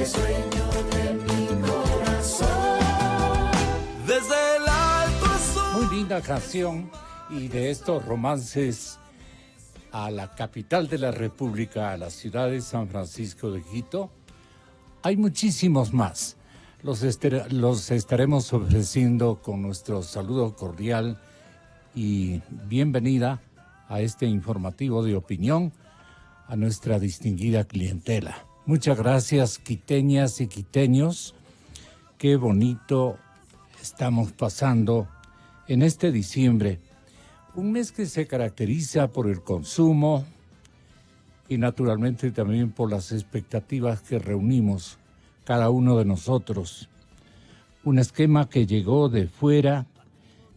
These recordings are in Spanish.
el sueño de mi corazón. Desde el alto azul. Muy linda canción, y de estos romances a la capital de la República, a la ciudad de San Francisco de Quito, hay muchísimos más. Los estaremos ofreciendo con nuestro saludo cordial y bienvenida a este informativo de opinión a nuestra distinguida clientela. Muchas gracias, quiteñas y quiteños. Qué bonito estamos pasando en este diciembre, un mes que se caracteriza por el consumo y naturalmente también por las expectativas que reunimos cada uno de nosotros. Un esquema que llegó de fuera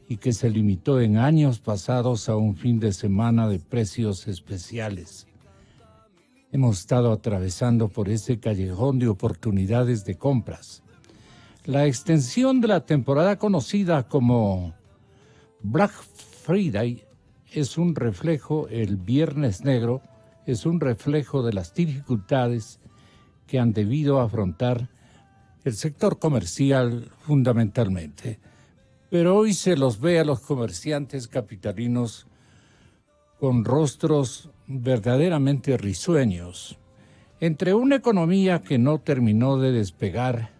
y que se limitó en años pasados a un fin de semana de precios especiales. Hemos estado atravesando por ese callejón de oportunidades de compras. La extensión de la temporada conocida como Black Friday es un reflejo, el Viernes Negro es un reflejo de las dificultades que han debido afrontar el sector comercial fundamentalmente. Pero hoy se los ve a los comerciantes capitalinos con rostros verdaderamente risueños. Entre una economía que no terminó de despegar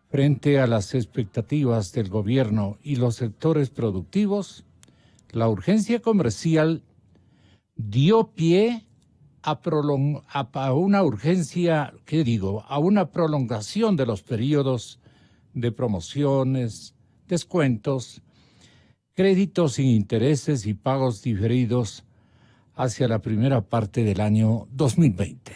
frente a las expectativas del gobierno y los sectores productivos, la urgencia comercial dio pie a una urgencia, a una prolongación de los periodos de promociones, descuentos, créditos sin intereses y pagos diferidos hacia la primera parte del año 2020.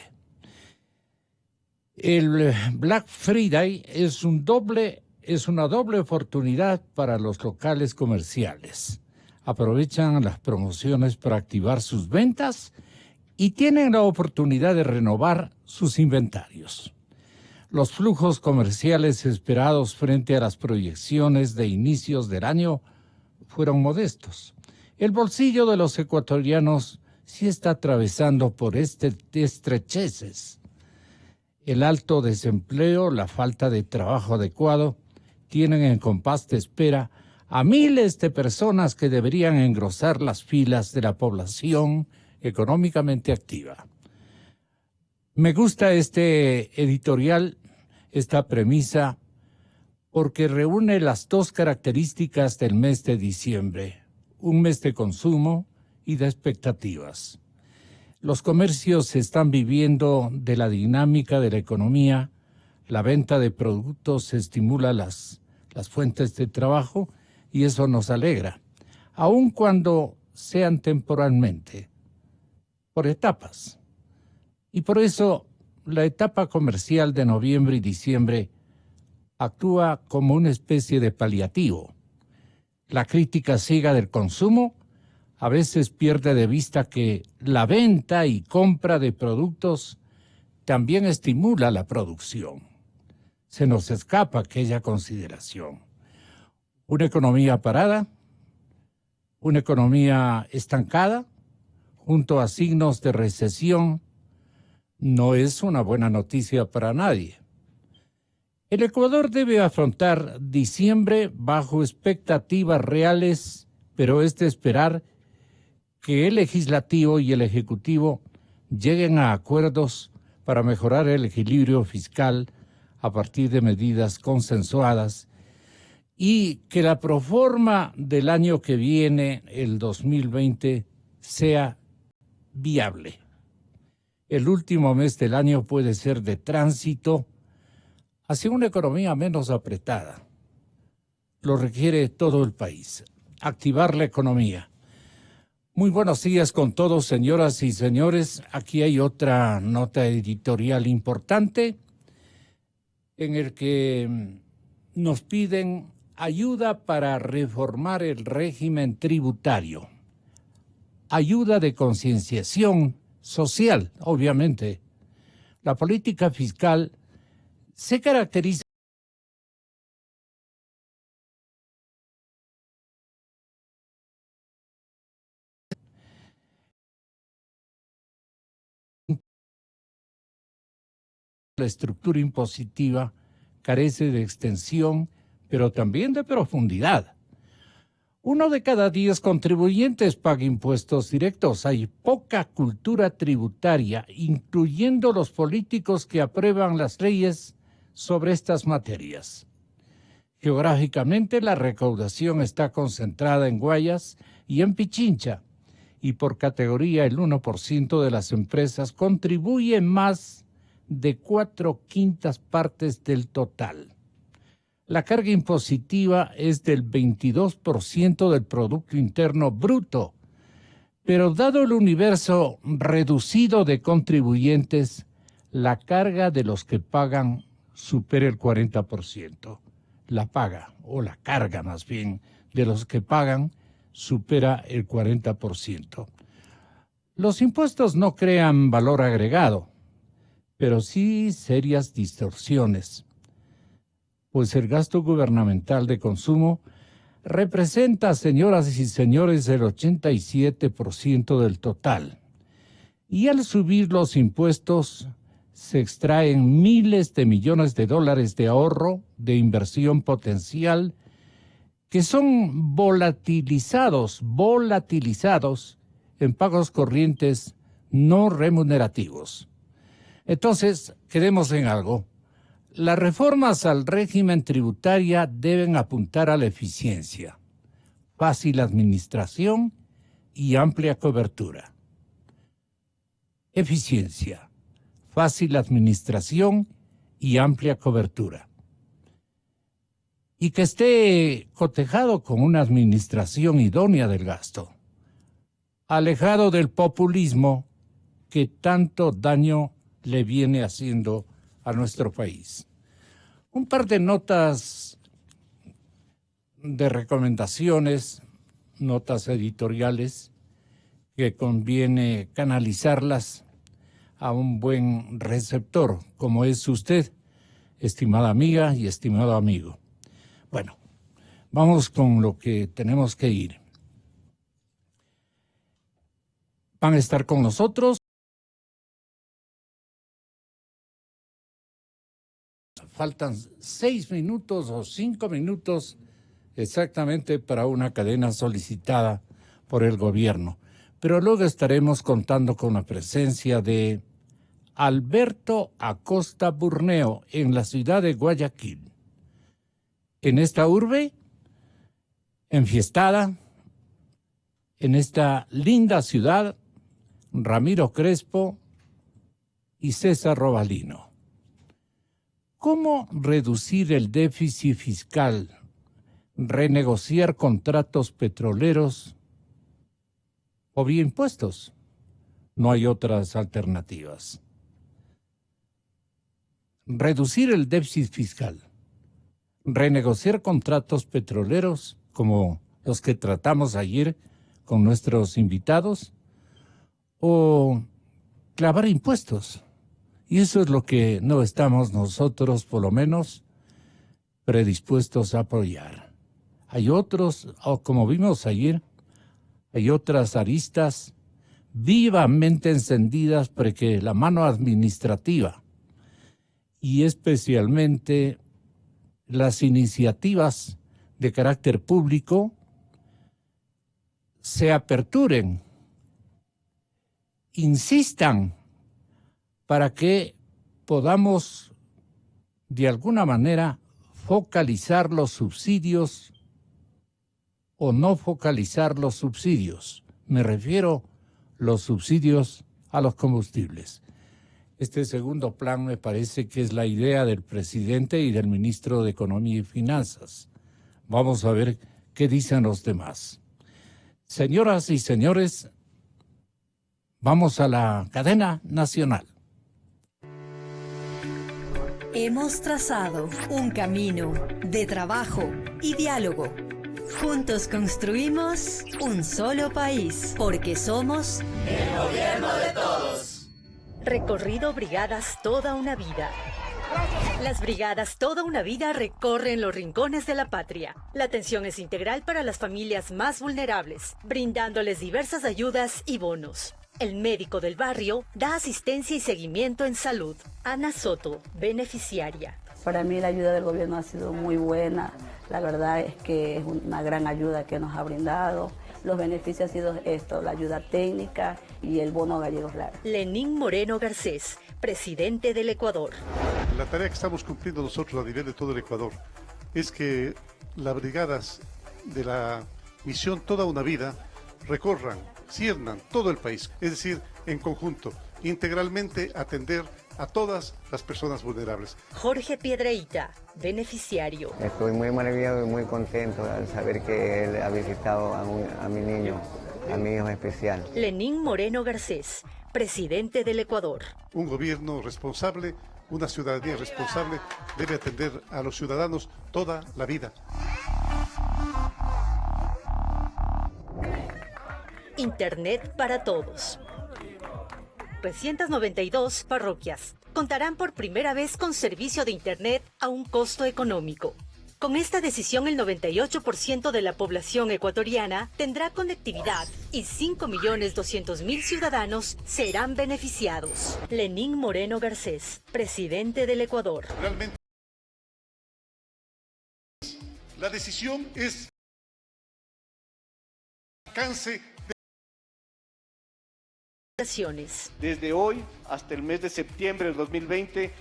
El Black Friday es una doble oportunidad para los locales comerciales. Aprovechan las promociones para activar sus ventas y tienen la oportunidad de renovar sus inventarios. Los flujos comerciales esperados frente a las proyecciones de inicios del año fueron modestos. El bolsillo de los ecuatorianos sí está atravesando por estrecheces. El alto desempleo, la falta de trabajo adecuado, tienen en compás de espera a miles de personas que deberían engrosar las filas de la población económicamente activa. Me gusta este editorial, esta premisa, porque reúne las dos características del mes de diciembre, un mes de consumo y de expectativas. Los comercios están viviendo de la dinámica de la economía, la venta de productos estimula las fuentes de trabajo y eso nos alegra, aun cuando sean temporalmente, por etapas. Y por eso la etapa comercial de noviembre y diciembre actúa como una especie de paliativo. La crítica ciega del consumo a veces pierde de vista que la venta y compra de productos también estimula la producción. Se nos escapa aquella consideración. Una economía parada, una economía estancada, junto a signos de recesión, no es una buena noticia para nadie. El Ecuador debe afrontar diciembre bajo expectativas reales, pero es de esperar que el legislativo y el ejecutivo lleguen a acuerdos para mejorar el equilibrio fiscal a partir de medidas consensuadas y que la proforma del año que viene, el 2020, sea viable. El último mes del año puede ser de tránsito hacia una economía menos apretada. Lo requiere todo el país. Activar la economía. Muy buenos días con todos, señoras y señores. Aquí hay otra nota editorial importante en el que nos piden ayuda para reformar el régimen tributario. Ayuda de concienciación social, obviamente. La política fiscal se caracteriza La estructura impositiva carece de extensión, pero también de profundidad. 1 de cada 10 contribuyentes paga impuestos directos. Hay poca cultura tributaria, incluyendo los políticos que aprueban las leyes sobre estas materias. Geográficamente, la recaudación está concentrada en Guayas y en Pichincha, y por categoría el 1% de las empresas contribuye más de 4/5 partes del total. La carga impositiva es del 22% del Producto Interno Bruto, pero dado el universo reducido de contribuyentes, la carga de los que pagan supera el 40%. La paga, o la carga más bien, de los que pagan supera el 40%. Los impuestos no crean valor agregado, pero sí serias distorsiones, pues el gasto gubernamental de consumo representa, señoras y señores, el 87% del total. Y al subir los impuestos, se extraen miles de millones de dólares de ahorro, de inversión potencial, que son volatilizados en pagos corrientes no remunerativos. Entonces, quedemos en algo. Las reformas al régimen tributario deben apuntar a la eficiencia, fácil administración y amplia cobertura. Eficiencia, fácil administración y amplia cobertura. Y que esté cotejado con una administración idónea del gasto, alejado del populismo que tanto daño le viene haciendo a nuestro país. Un par de notas de recomendaciones, notas editoriales, que conviene canalizarlas a un buen receptor, como es usted, estimada amiga y estimado amigo. Bueno, vamos con lo que tenemos que ir. Van a estar con nosotros. Faltan 6 minutos o 5 minutos exactamente para una cadena solicitada por el gobierno. Pero luego estaremos contando con la presencia de Alberto Acosta Burneo en la ciudad de Guayaquil. En esta urbe, enfiestada, en esta linda ciudad, Ramiro Crespo y César Robalino. ¿Cómo reducir el déficit fiscal, renegociar contratos petroleros o vía impuestos? No hay otras alternativas. Reducir el déficit fiscal, renegociar contratos petroleros como los que tratamos ayer con nuestros invitados o clavar impuestos. Y eso es lo que no estamos nosotros, por lo menos, predispuestos a apoyar. Hay otros, como vimos ayer, hay otras aristas vivamente encendidas para que la mano administrativa y especialmente las iniciativas de carácter público se aperturen, insistan para que podamos de alguna manera focalizar los subsidios o no focalizar los subsidios. Me refiero los subsidios a los combustibles. Este segundo plan me parece que es la idea del presidente y del ministro de Economía y Finanzas. Vamos a ver qué dicen los demás. Señoras y señores, vamos a la cadena nacional. Hemos trazado un camino de trabajo y diálogo. Juntos construimos un solo país, porque somos El gobierno de todos. Recorrido Brigadas Toda una Vida. Las brigadas Toda una Vida recorren los rincones de la patria. La atención es integral para las familias más vulnerables, brindándoles diversas ayudas y bonos. El médico del barrio da asistencia y seguimiento en salud. Ana Soto, beneficiaria. Para mí la ayuda del gobierno ha sido muy buena. La verdad es que es una gran ayuda que nos ha brindado. Los beneficios han sido esto, la ayuda técnica y el bono Gallegos Lara. Lenín Moreno Garcés, presidente del Ecuador. La tarea que estamos cumpliendo nosotros a nivel de todo el Ecuador es que las brigadas de la misión Toda una Vida recorran, ciernan todo el país, es decir, en conjunto, integralmente atender a todas las personas vulnerables. Jorge Piedreita, beneficiario. Estoy muy maravillado y muy contento al saber que él ha visitado a mi niño, a mi hijo especial. Lenín Moreno Garcés, presidente del Ecuador. Un gobierno responsable, una ciudadanía responsable debe atender a los ciudadanos toda la vida. Internet para todos. 392 parroquias contarán por primera vez con servicio de Internet a un costo económico. Con esta decisión, el 98% de la población ecuatoriana tendrá conectividad y 5.200.000 ciudadanos serán beneficiados. Lenín Moreno Garcés, presidente del Ecuador. Realmente, la decisión es alcance. Desde hoy hasta el mes de septiembre del 2020,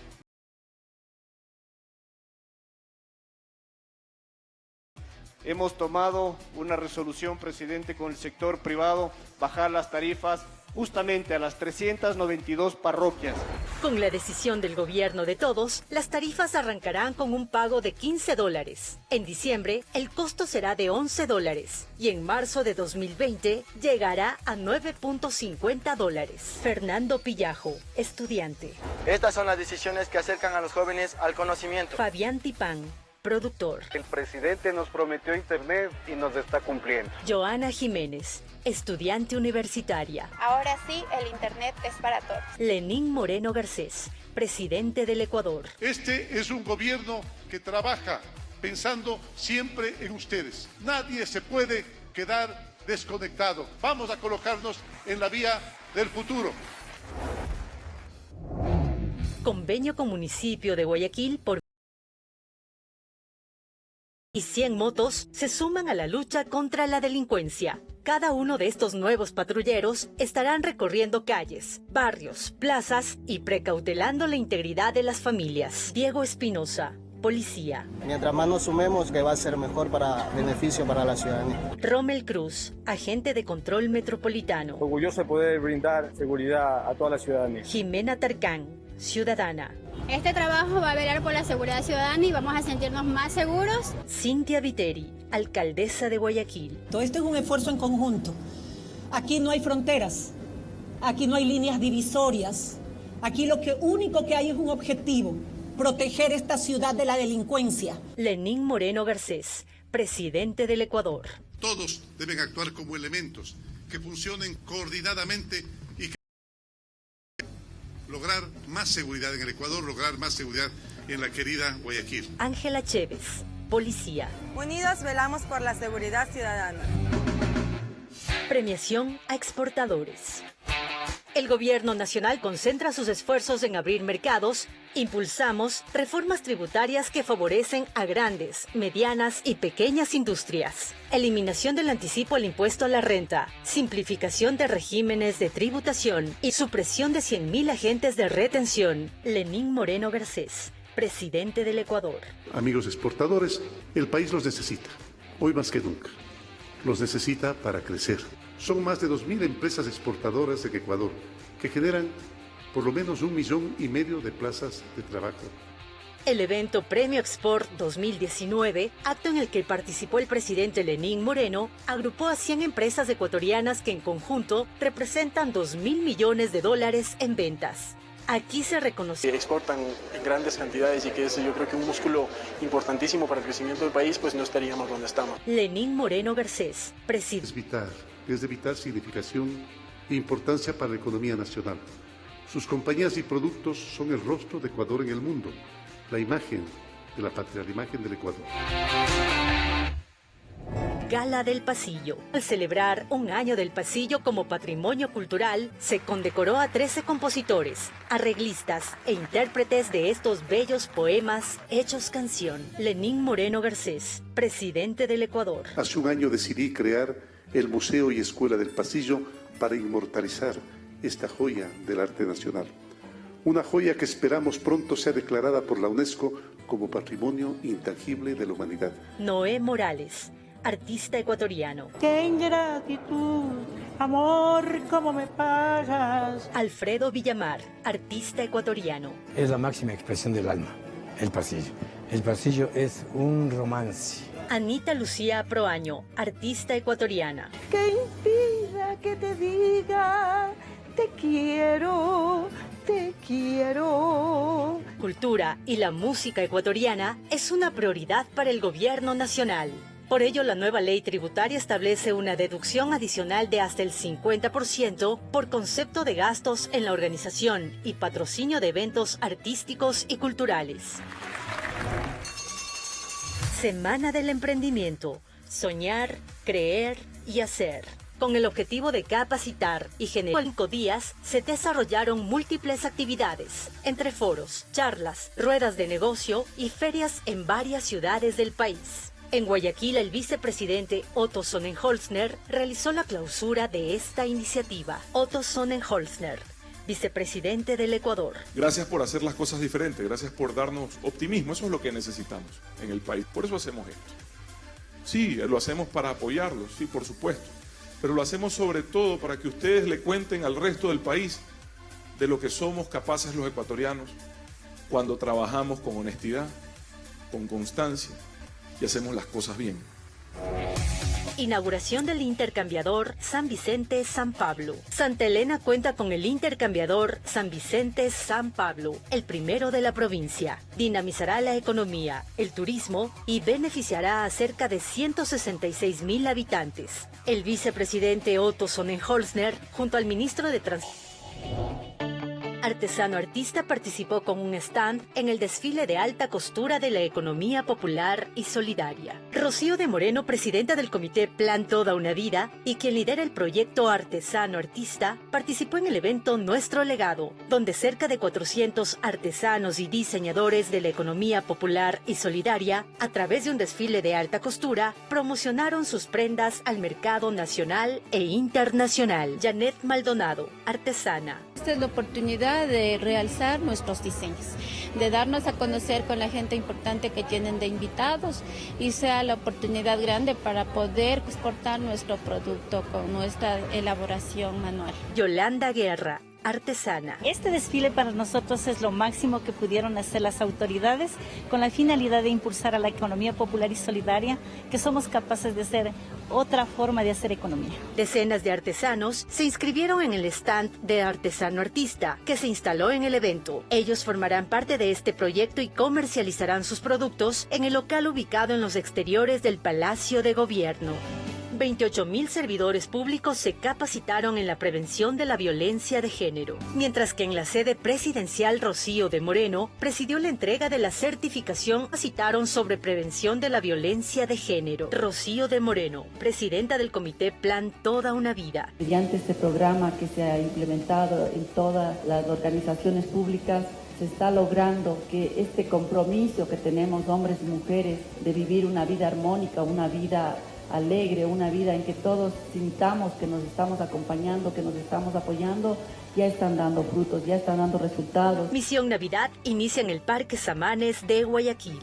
hemos tomado una resolución, presidente, con el sector privado, bajar las tarifas justamente a las 392 parroquias. Con la decisión del gobierno de todos, las tarifas arrancarán con un pago de $15. En diciembre, el costo será de $11 y en marzo de 2020 llegará a $9.50. Fernando Pillajo, estudiante. Estas son las decisiones que acercan a los jóvenes al conocimiento. Fabián Tipán, productor. El presidente nos prometió Internet y nos está cumpliendo. Joana Jiménez, estudiante universitaria. Ahora sí, el Internet es para todos. Lenín Moreno Garcés, presidente del Ecuador. Este es un gobierno que trabaja pensando siempre en ustedes. Nadie se puede quedar desconectado. Vamos a colocarnos en la vía del futuro. Convenio con municipio de Guayaquil por y 100 motos se suman a la lucha contra la delincuencia. Cada uno de estos nuevos patrulleros estarán recorriendo calles, barrios, plazas y precautelando la integridad de las familias. Diego Espinosa, policía. Mientras más nos sumemos, que va a ser mejor para beneficio para la ciudadanía. Rommel Cruz, agente de control metropolitano. Orgulloso de poder brindar seguridad a toda la ciudadanía. Jimena Tarcán, ciudadana. Este trabajo va a velar por la seguridad ciudadana y vamos a sentirnos más seguros. Cintia Viteri, alcaldesa de Guayaquil. Todo esto es un esfuerzo en conjunto. Aquí no hay fronteras, aquí no hay líneas divisorias. Aquí lo único que hay es un objetivo: proteger esta ciudad de la delincuencia. Lenín Moreno Garcés, presidente del Ecuador. Todos deben actuar como elementos que funcionen coordinadamente y que lograr más seguridad en el Ecuador, lograr más seguridad en la querida Guayaquil. Ángela Chévez, policía. Unidos velamos por la seguridad ciudadana. Premiación a exportadores. El gobierno nacional concentra sus esfuerzos en abrir mercados. Impulsamos reformas tributarias que favorecen a grandes, medianas y pequeñas industrias. Eliminación del anticipo al impuesto a la renta. Simplificación de regímenes de tributación y supresión de 100.000 agentes de retención. Lenín Moreno Garcés, presidente del Ecuador. Amigos exportadores, el país los necesita, hoy más que nunca. Los necesita para crecer. Son más de 2.000 empresas exportadoras en Ecuador que generan por lo menos 1,5 millones de plazas de trabajo. El evento Premio Export 2019, acto en el que participó el presidente Lenín Moreno, agrupó a 100 empresas ecuatorianas que en conjunto representan $2.000 millones en ventas. Aquí se reconoció. Exportan en grandes cantidades y que es, yo creo que un músculo importantísimo para el crecimiento del país, pues no estaríamos donde estamos. Lenín Moreno Garcés, presidente. Es de vital significación e importancia para la economía nacional. Sus compañías y productos son el rostro de Ecuador en el mundo, la imagen de la patria, la imagen del Ecuador. Gala del Pasillo. Al celebrar un año del pasillo como patrimonio cultural, se condecoró a 13 compositores, arreglistas e intérpretes de estos bellos poemas hechos canción. Lenín Moreno Garcés, presidente del Ecuador. Hace un año decidí crear el Museo y Escuela del Pasillo para inmortalizar esta joya del arte nacional. Una joya que esperamos pronto sea declarada por la UNESCO como Patrimonio Intangible de la Humanidad. Noé Morales, artista ecuatoriano. ¡Qué ingratitud! Amor, ¿cómo me pagas? Alfredo Villamar, artista ecuatoriano. Es la máxima expresión del alma, el pasillo. El pasillo es un romance. Anita Lucía Proaño, artista ecuatoriana. Que impida que te diga, te quiero, te quiero. Cultura y la música ecuatoriana es una prioridad para el gobierno nacional. Por ello, la nueva ley tributaria establece una deducción adicional de hasta el 50% por concepto de gastos en la organización y patrocinio de eventos artísticos y culturales. Semana del Emprendimiento. Soñar, creer y hacer. Con el objetivo de capacitar y generar 5 días, se desarrollaron múltiples actividades, entre foros, charlas, ruedas de negocio y ferias en varias ciudades del país. En Guayaquil, el vicepresidente Otto Sonnenholzner realizó la clausura de esta iniciativa. Otto Sonnenholzner, vicepresidente del Ecuador. Gracias por hacer las cosas diferentes, gracias por darnos optimismo, eso es lo que necesitamos en el país, por eso hacemos esto. Sí, lo hacemos para apoyarlos, sí, por supuesto, pero lo hacemos sobre todo para que ustedes le cuenten al resto del país de lo que somos capaces los ecuatorianos cuando trabajamos con honestidad, con constancia y hacemos las cosas bien. Inauguración del intercambiador San Vicente-San Pablo. Santa Elena cuenta con el intercambiador San Vicente-San Pablo, el primero de la provincia. Dinamizará la economía, el turismo y beneficiará a cerca de 166,000 habitantes. El vicepresidente Otto Sonnenholzner, junto al ministro de Transporte, artesano artista, participó con un stand en el desfile de alta costura de la economía popular y solidaria. Rocío de Moreno, presidenta del comité Plan Toda una Vida y quien lidera el proyecto Artesano Artista, participó en el evento Nuestro Legado, donde cerca de 400 artesanos y diseñadores de la economía popular y solidaria, a través de un desfile de alta costura, promocionaron sus prendas al mercado nacional e internacional. Janet Maldonado, artesana. Esta es la oportunidad de realzar nuestros diseños, de darnos a conocer con la gente importante que tienen de invitados y sea la oportunidad grande para poder exportar nuestro producto con nuestra elaboración manual. Yolanda Guerra, artesana. Este desfile para nosotros es lo máximo que pudieron hacer las autoridades con la finalidad de impulsar a la economía popular y solidaria, que somos capaces de hacer otra forma de hacer economía. Decenas de artesanos se inscribieron en el stand de Artesano Artista, que se instaló en el evento. Ellos formarán parte de este proyecto y comercializarán sus productos en el local ubicado en los exteriores del Palacio de Gobierno. 28,000 servidores públicos se capacitaron en la prevención de la violencia de género, mientras que en la sede presidencial Rocío de Moreno presidió la entrega de la certificación. Capacitaron sobre prevención de la violencia de género. Rocío de Moreno, presidenta del comité Plan Toda una Vida. Mediante este programa que se ha implementado en todas las organizaciones públicas, se está logrando que este compromiso que tenemos hombres y mujeres de vivir una vida armónica, una vida alegre, una vida en que todos sintamos que nos estamos acompañando, que nos estamos apoyando, ya están dando frutos, ya están dando resultados. Misión Navidad inicia en el Parque Samanes de Guayaquil.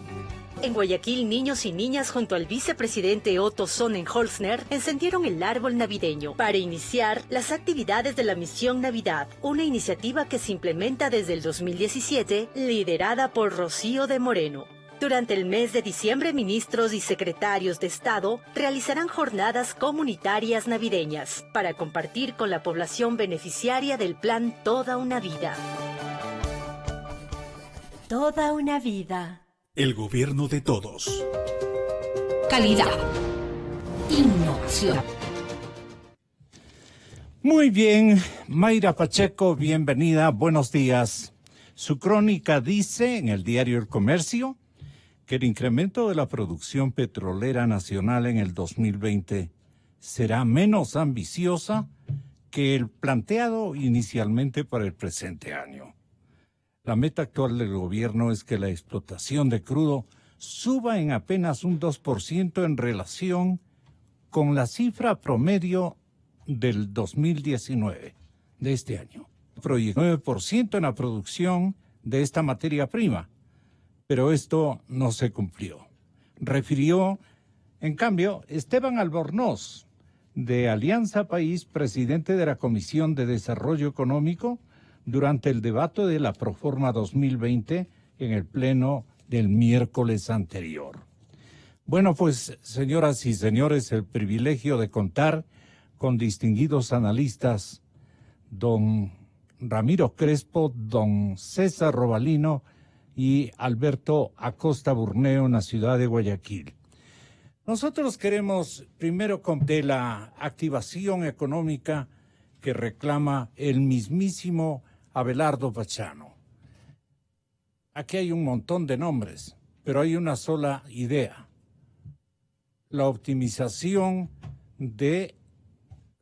En Guayaquil, niños y niñas junto al vicepresidente Otto Sonnenholzner encendieron el árbol navideño para iniciar las actividades de la Misión Navidad, una iniciativa que se implementa desde el 2017, liderada por Rocío de Moreno. Durante el mes de diciembre, ministros y secretarios de Estado realizarán jornadas comunitarias navideñas para compartir con la población beneficiaria del Plan Toda una Vida. Toda una vida. El gobierno de todos. Calidad. Innovación. Muy bien, Mayra Pacheco, bienvenida, buenos días. Su crónica dice en el diario El Comercio: que el incremento de la producción petrolera nacional en el 2020 será menos ambiciosa que el planteado inicialmente para el presente año. La meta actual del gobierno es que la explotación de crudo suba en apenas un 2% en relación con la cifra promedio del 2019, de este año. Proyectó 9% en la producción de esta materia prima, pero esto no se cumplió. Refirió, en cambio, Esteban Albornoz, de Alianza País, presidente de la Comisión de Desarrollo Económico, durante el debate de la Proforma 2020 en el pleno del miércoles anterior. Bueno, pues, señoras y señores, el privilegio de contar con distinguidos analistas, don Ramiro Crespo, don César Robalino y Alberto Acosta Burneo en la ciudad de Guayaquil. Nosotros queremos primero de la activación económica que reclama el mismísimo Abelardo Pachano. Aquí hay un montón de nombres, pero hay una sola idea: la optimización de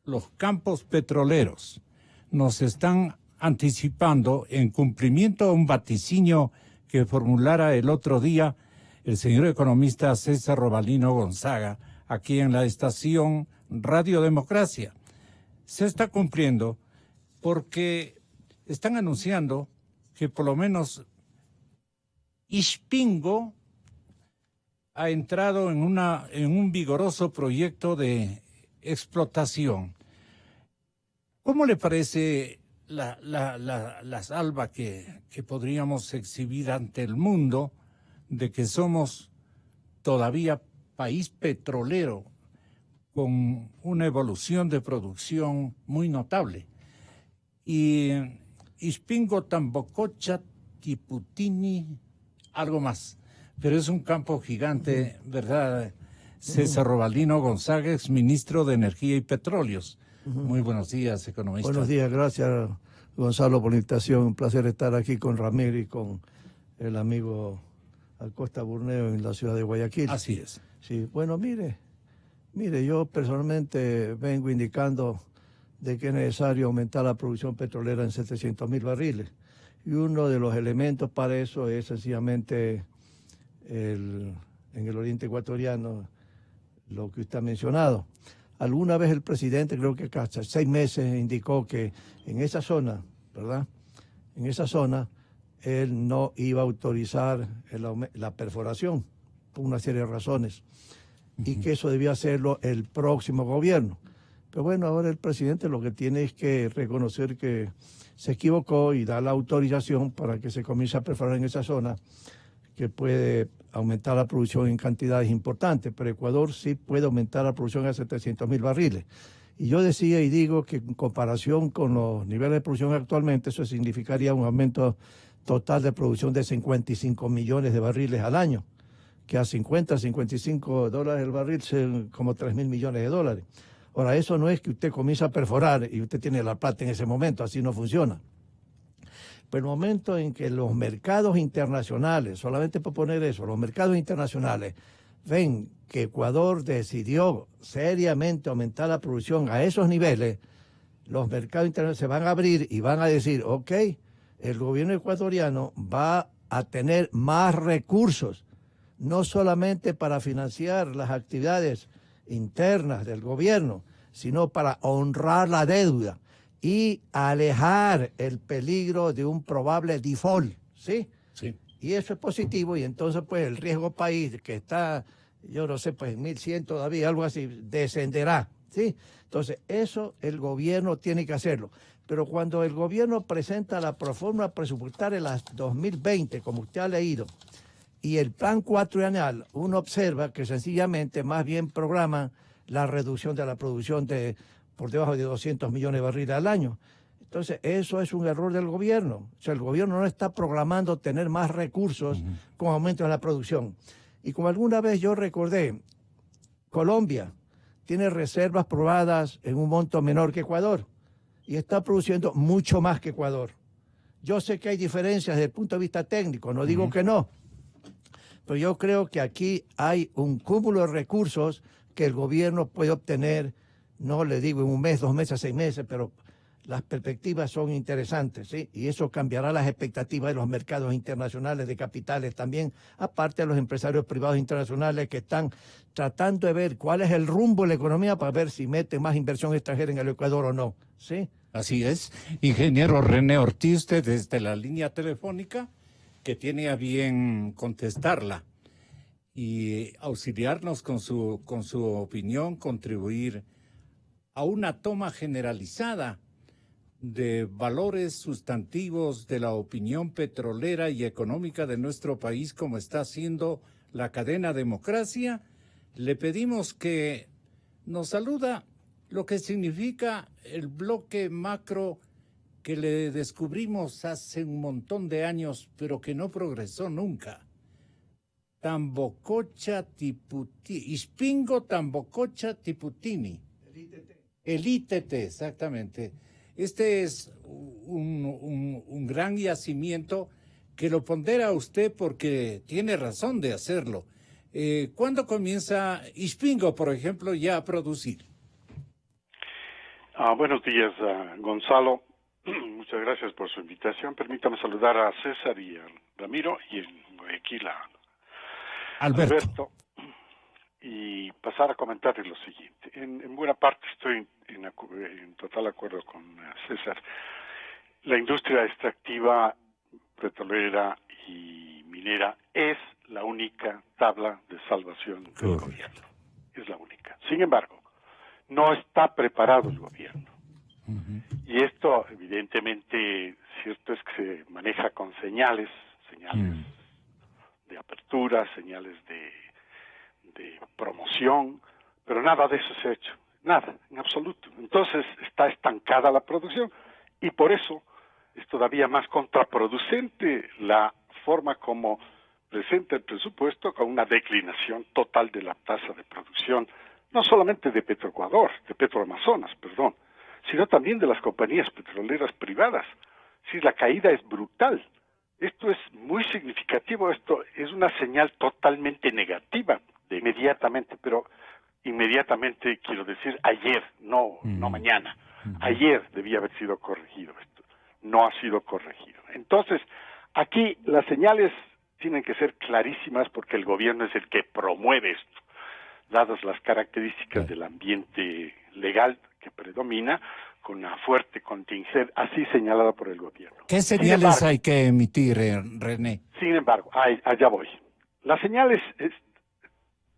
los campos petroleros. Nos están anticipando, en cumplimiento a un vaticinio que formulara el otro día el señor economista César Robalino Gonzaga, aquí en la estación Radio Democracia. Se está cumpliendo porque están anunciando que por lo menos Ispingo ha entrado en un vigoroso proyecto de explotación. ¿Cómo le parece la salva que podríamos exhibir ante el mundo de que somos todavía país petrolero con una evolución de producción muy notable? Y Ispingo, Tambococha, Tiputini, algo más. Pero es un campo gigante, ¿verdad? César Robalino Gonzaga, ex ministro de Energía y Petróleos. Muy buenos días, economista. Buenos días, gracias Gonzalo por la invitación. Un placer estar aquí con Ramiro y con el amigo Acosta Burneo en la ciudad de Guayaquil. Así es. Sí, bueno, mire, yo personalmente vengo indicando de que es necesario aumentar la producción petrolera en 700.000 barriles. Y uno de los elementos para eso es sencillamente en el oriente ecuatoriano, lo que usted ha mencionado. Alguna vez el presidente, creo que hasta 6 meses, indicó que en esa zona, ¿verdad? En esa zona, él no iba a autorizar la perforación, por una serie de razones, y que eso debía hacerlo el próximo gobierno. Pero bueno, ahora el presidente lo que tiene es que reconocer que se equivocó y dar la autorización para que se comience a perforar en esa zona, que puede aumentar la producción en cantidades importantes, pero Ecuador sí puede aumentar la producción a 700.000 barriles. Y yo decía y digo que en comparación con los niveles de producción actualmente, eso significaría un aumento total de producción de 55 millones de barriles al año, que a 50, 55 dólares el barril son como 3.000 millones de dólares. Ahora, eso no es que usted comience a perforar y usted tiene la plata en ese momento, así no funciona. Pero el momento en que los mercados internacionales, solamente por poner eso, los mercados internacionales ven que Ecuador decidió seriamente aumentar la producción a esos niveles, los mercados internacionales se van a abrir y van a decir, ok, el gobierno ecuatoriano va a tener más recursos, no solamente para financiar las actividades internas del gobierno, sino para honrar la deuda y alejar el peligro de un probable default, ¿sí? Sí. Y eso es positivo, y entonces pues el riesgo país que está, yo no sé, pues en 1.100 todavía, algo así, descenderá, ¿sí? Entonces eso el gobierno tiene que hacerlo. Pero cuando el gobierno presenta la proforma presupuestaria en las 2020, como usted ha leído, y el plan cuatrienal, uno observa que sencillamente más bien programa la reducción de la producción de por debajo de 200 millones de barriles al año. Entonces, eso es un error del gobierno. O sea, el gobierno no está programando tener más recursos con aumento en la producción. Y como alguna vez yo recordé, Colombia tiene reservas probadas en un monto menor que Ecuador y está produciendo mucho más que Ecuador. Yo sé que hay diferencias desde el punto de vista técnico, no digo que no, Pero yo creo que aquí hay un cúmulo de recursos que el gobierno puede obtener, no le digo en 1 mes, 2 meses, 6 meses, pero las perspectivas son interesantes, ¿sí? Y eso cambiará las expectativas de los mercados internacionales de capitales también, aparte de los empresarios privados internacionales que están tratando de ver cuál es el rumbo de la economía para ver si meten más inversión extranjera en el Ecuador o no, ¿sí? Así es. Ingeniero René Ortiz, usted desde la línea telefónica, que tiene a bien contestarla y auxiliarnos con su opinión, contribuir a una toma generalizada de valores sustantivos de la opinión petrolera y económica de nuestro país, como está haciendo la cadena Democracia. Le pedimos que nos saluda lo que significa el bloque macro que le descubrimos hace un montón de años, pero que no progresó nunca. Tambococha Tiputini, Ispingo Tambococha Tiputini. El ITT, exactamente. Este es un gran yacimiento que lo pondera usted porque tiene razón de hacerlo. ¿Cuándo comienza Ispingo, por ejemplo, ya a producir? Buenos días, Gonzalo. Muchas gracias por su invitación. Permítame saludar a César y a Ramiro y en Guayaquil a Alberto. Y pasar a comentarles lo siguiente. En buena parte estoy en total acuerdo con César. La industria extractiva, petrolera y minera es la única tabla de salvación del gobierno. Es la única. Sin embargo, no está preparado el gobierno. Y esto, evidentemente, cierto es que se maneja con señales de apertura, señales de promoción, pero nada de eso se ha hecho, nada, en absoluto. Entonces está estancada la producción y por eso es todavía más contraproducente la forma como presenta el presupuesto, con una declinación total de la tasa de producción, no solamente de Petroecuador, de Petroamazonas, perdón, sino también de las compañías petroleras privadas. Sí, la caída es brutal. Esto es muy significativo, esto es una señal totalmente negativa de inmediatamente, pero inmediatamente quiero decir ayer, no mañana. Ayer debía haber sido corregido esto, no ha sido corregido. Entonces, aquí las señales tienen que ser clarísimas porque el gobierno es el que promueve esto, dadas las características del ambiente legal que predomina, con una fuerte contingencia, así señalada por el gobierno. ¿Qué señales hay que emitir, René? Sin embargo, allá voy. Las señales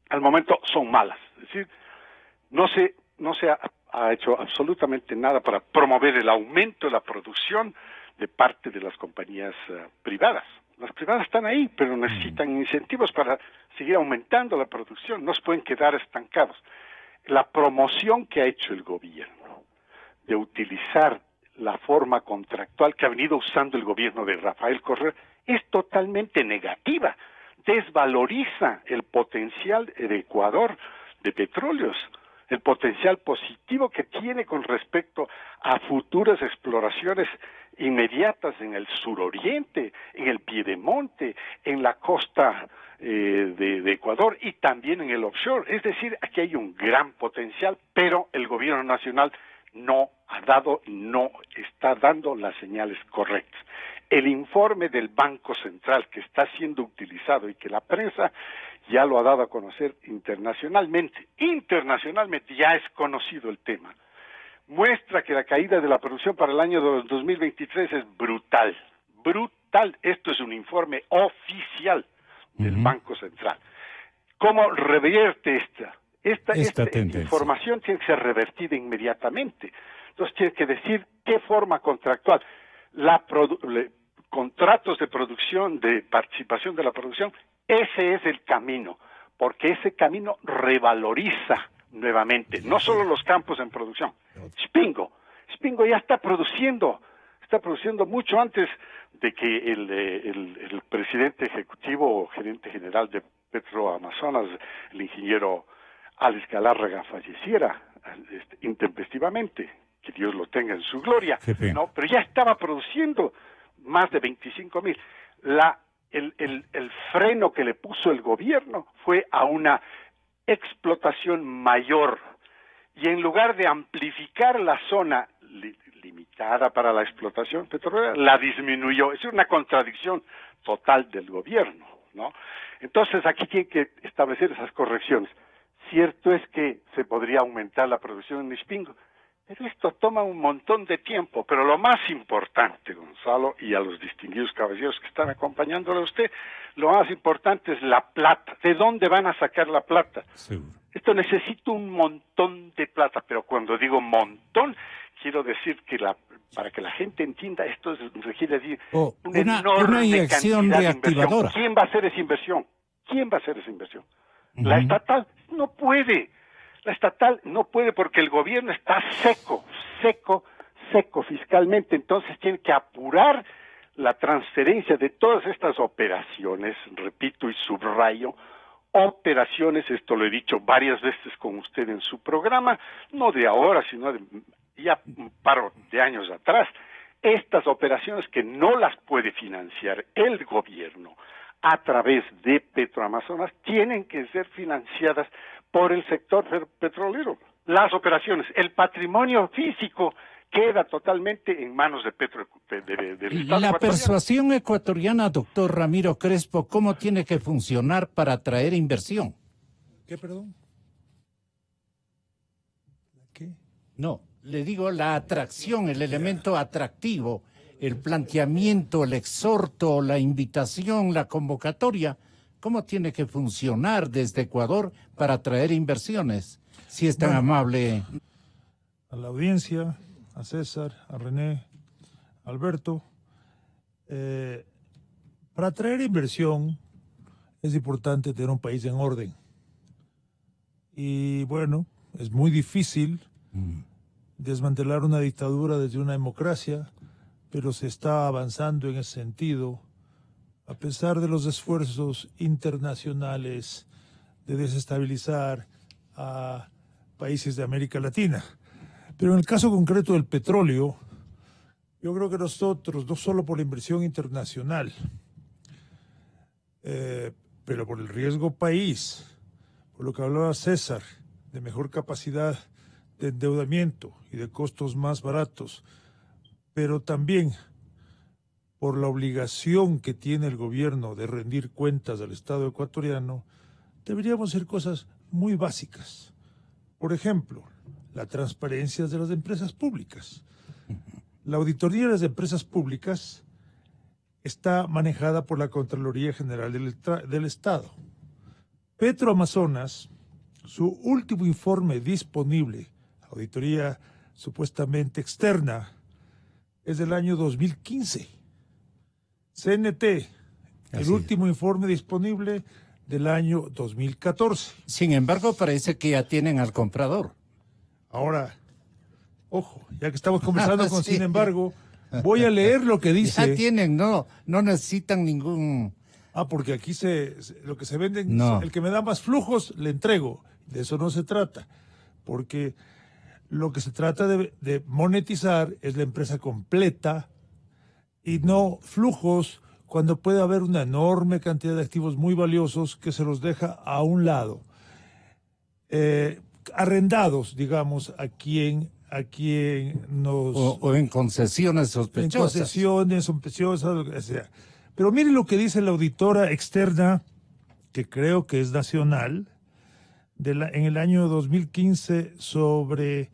al momento son malas. Es decir, no se ha hecho absolutamente nada para promover el aumento de la producción de parte de las compañías privadas. Las privadas están ahí, pero necesitan incentivos para seguir aumentando la producción. No se pueden quedar estancados. La promoción que ha hecho el gobierno de utilizar la forma contractual que ha venido usando el gobierno de Rafael Correa es totalmente negativa. Desvaloriza el potencial de Ecuador de petróleos, el potencial positivo que tiene con respecto a futuras exploraciones inmediatas en el suroriente, en el piedemonte, en la costa de Ecuador y también en el offshore. Es decir, aquí hay un gran potencial, pero el gobierno nacional no está dando las señales correctas. El informe del Banco Central que está siendo utilizado y que la prensa ya lo ha dado a conocer internacionalmente ya es conocido el tema, muestra que la caída de la producción para el año 2023 es brutal. Esto es un informe oficial del Banco Central. ¿Cómo revierte esta información? Tiene que ser revertida inmediatamente. Entonces tiene que decir qué forma contractual. Contratos de producción, de participación de la producción, ese es el camino, porque ese camino revaloriza nuevamente, no solo los campos en producción. Ispingo ya está produciendo mucho antes de que el presidente ejecutivo o gerente general de Petroamazonas, el ingeniero Alex Galárraga, falleciera intempestivamente, que Dios lo tenga en su gloria, ¿no? Pero ya estaba produciendo más de 25,000. el freno que le puso el gobierno fue a una explotación mayor, y en lugar de amplificar la zona limitada para la explotación petrolera, la disminuyó. Es una contradicción total del gobierno, ¿no? Entonces aquí tiene que establecer esas correcciones. Cierto es que se podría aumentar la producción en Ispingo, pero esto toma un montón de tiempo. Pero lo más importante, Gonzalo, y a los distinguidos caballeros que están acompañándole a usted, lo más importante es la plata. ¿De dónde van a sacar la plata? Seguro. Esto necesita un montón de plata, pero cuando digo montón, quiero decir que para que la gente entienda, esto requiere una enorme inyección cantidad de reactivadora. inversión. ¿Quién va a hacer esa inversión? ¿Quién va a hacer esa inversión? La estatal no puede. La estatal no puede porque el gobierno está seco fiscalmente. Entonces tiene que apurar la transferencia de todas estas operaciones, repito y subrayo, operaciones, esto lo he dicho varias veces con usted en su programa, no de ahora, sino de ya un par de años atrás. Estas operaciones que no las puede financiar el gobierno a través de Petroamazonas tienen que ser financiadas por el sector petrolero. Las operaciones, el patrimonio físico queda totalmente en manos de del Estado La ecuatoriano. persuasión ecuatoriana, doctor Ramiro Crespo, ¿cómo tiene que funcionar para atraer inversión? ¿Qué, perdón? ¿Qué? No, le digo la atracción, el elemento atractivo, el planteamiento, el exhorto, la invitación, la convocatoria. ¿Cómo tiene que funcionar desde Ecuador para atraer inversiones? Si es tan amable. A la audiencia, a César, a René, a Alberto, para atraer inversión es importante tener un país en orden. Y bueno, es muy difícil desmantelar una dictadura desde una democracia, pero se está avanzando en ese sentido, a pesar de los esfuerzos internacionales de desestabilizar a países de América Latina. Pero en el caso concreto del petróleo, yo creo que nosotros, no solo por la inversión internacional, pero por el riesgo país, por lo que hablaba César, de mejor capacidad de endeudamiento y de costos más baratos, pero también por la obligación que tiene el gobierno de rendir cuentas al Estado ecuatoriano, deberíamos hacer cosas muy básicas. Por ejemplo, la transparencia de las empresas públicas. La auditoría de las empresas públicas está manejada por la Contraloría General del Estado. Petroamazonas, su último informe disponible, auditoría supuestamente externa, es del año 2015. CNT, el último informe disponible del año 2014. Sin embargo, parece que ya tienen al comprador. Ahora, ojo, ya que estamos conversando con sin embargo, voy a leer lo que dice. Ya tienen, no necesitan ningún... Porque aquí lo que se venden, no. El que me da más flujos, le entrego. De eso no se trata, porque lo que se trata de monetizar es la empresa completa y no flujos, cuando puede haber una enorme cantidad de activos muy valiosos que se los deja a un lado. Arrendados, digamos, a quien nos... O en concesiones sospechosas. En concesiones sospechosas, lo que sea. Pero mire lo que dice la auditora externa, que creo que es nacional, en el año 2015 sobre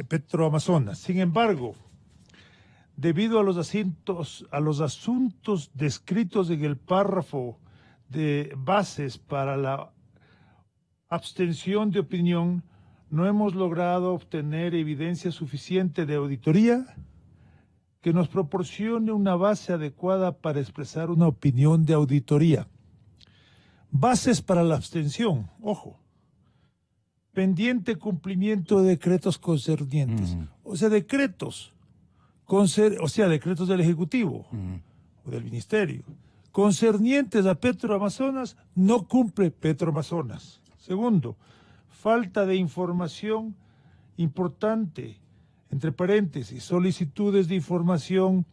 Petroamazonas. Sin embargo, debido a los asuntos descritos en el párrafo de bases para la abstención de opinión, no hemos logrado obtener evidencia suficiente de auditoría que nos proporcione una base adecuada para expresar una opinión de auditoría. Bases para la abstención, ojo. Pendiente cumplimiento de decretos concernientes. O sea, decretos del Ejecutivo o del Ministerio concernientes a Petroamazonas, no cumple Petroamazonas. Segundo, falta de información importante, entre paréntesis, solicitudes de información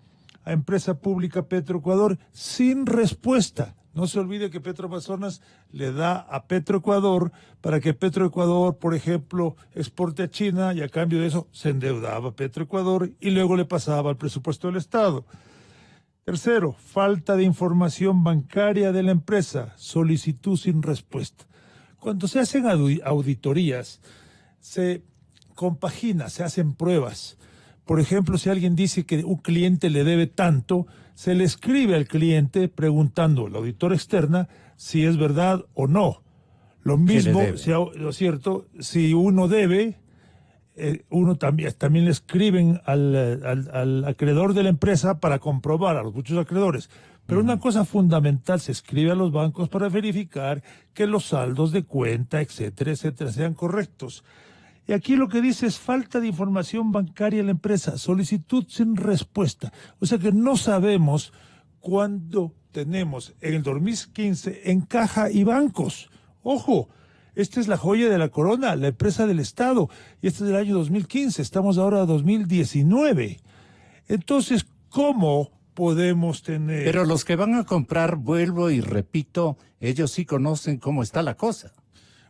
a empresa pública Petroecuador sin respuesta. No se olvide que Petroamazonas le da a Petroecuador para que Petroecuador, por ejemplo, exporte a China y a cambio de eso se endeudaba Petroecuador y luego le pasaba al presupuesto del Estado. Tercero, falta de información bancaria de la empresa, solicitud sin respuesta. Cuando se hacen auditorías, se compagina, se hacen pruebas. Por ejemplo, si alguien dice que un cliente le debe tanto, se le escribe al cliente preguntando a la auditora externa si es verdad o no. Lo mismo, ¿no es cierto? Si uno debe, uno también le escriben al acreedor de la empresa para comprobar, a los muchos acreedores. Pero una cosa fundamental, se escribe a los bancos para verificar que los saldos de cuenta, etcétera, etcétera, sean correctos. Y aquí lo que dice es falta de información bancaria en la empresa, solicitud sin respuesta. O sea que no sabemos cuándo tenemos en el 2015 en caja y bancos. Ojo, esta es la joya de la corona, la empresa del Estado. Y este es del año 2015, estamos ahora en 2019. Entonces, ¿cómo podemos tener? Pero los que van a comprar, vuelvo y repito, ellos sí conocen cómo está la cosa.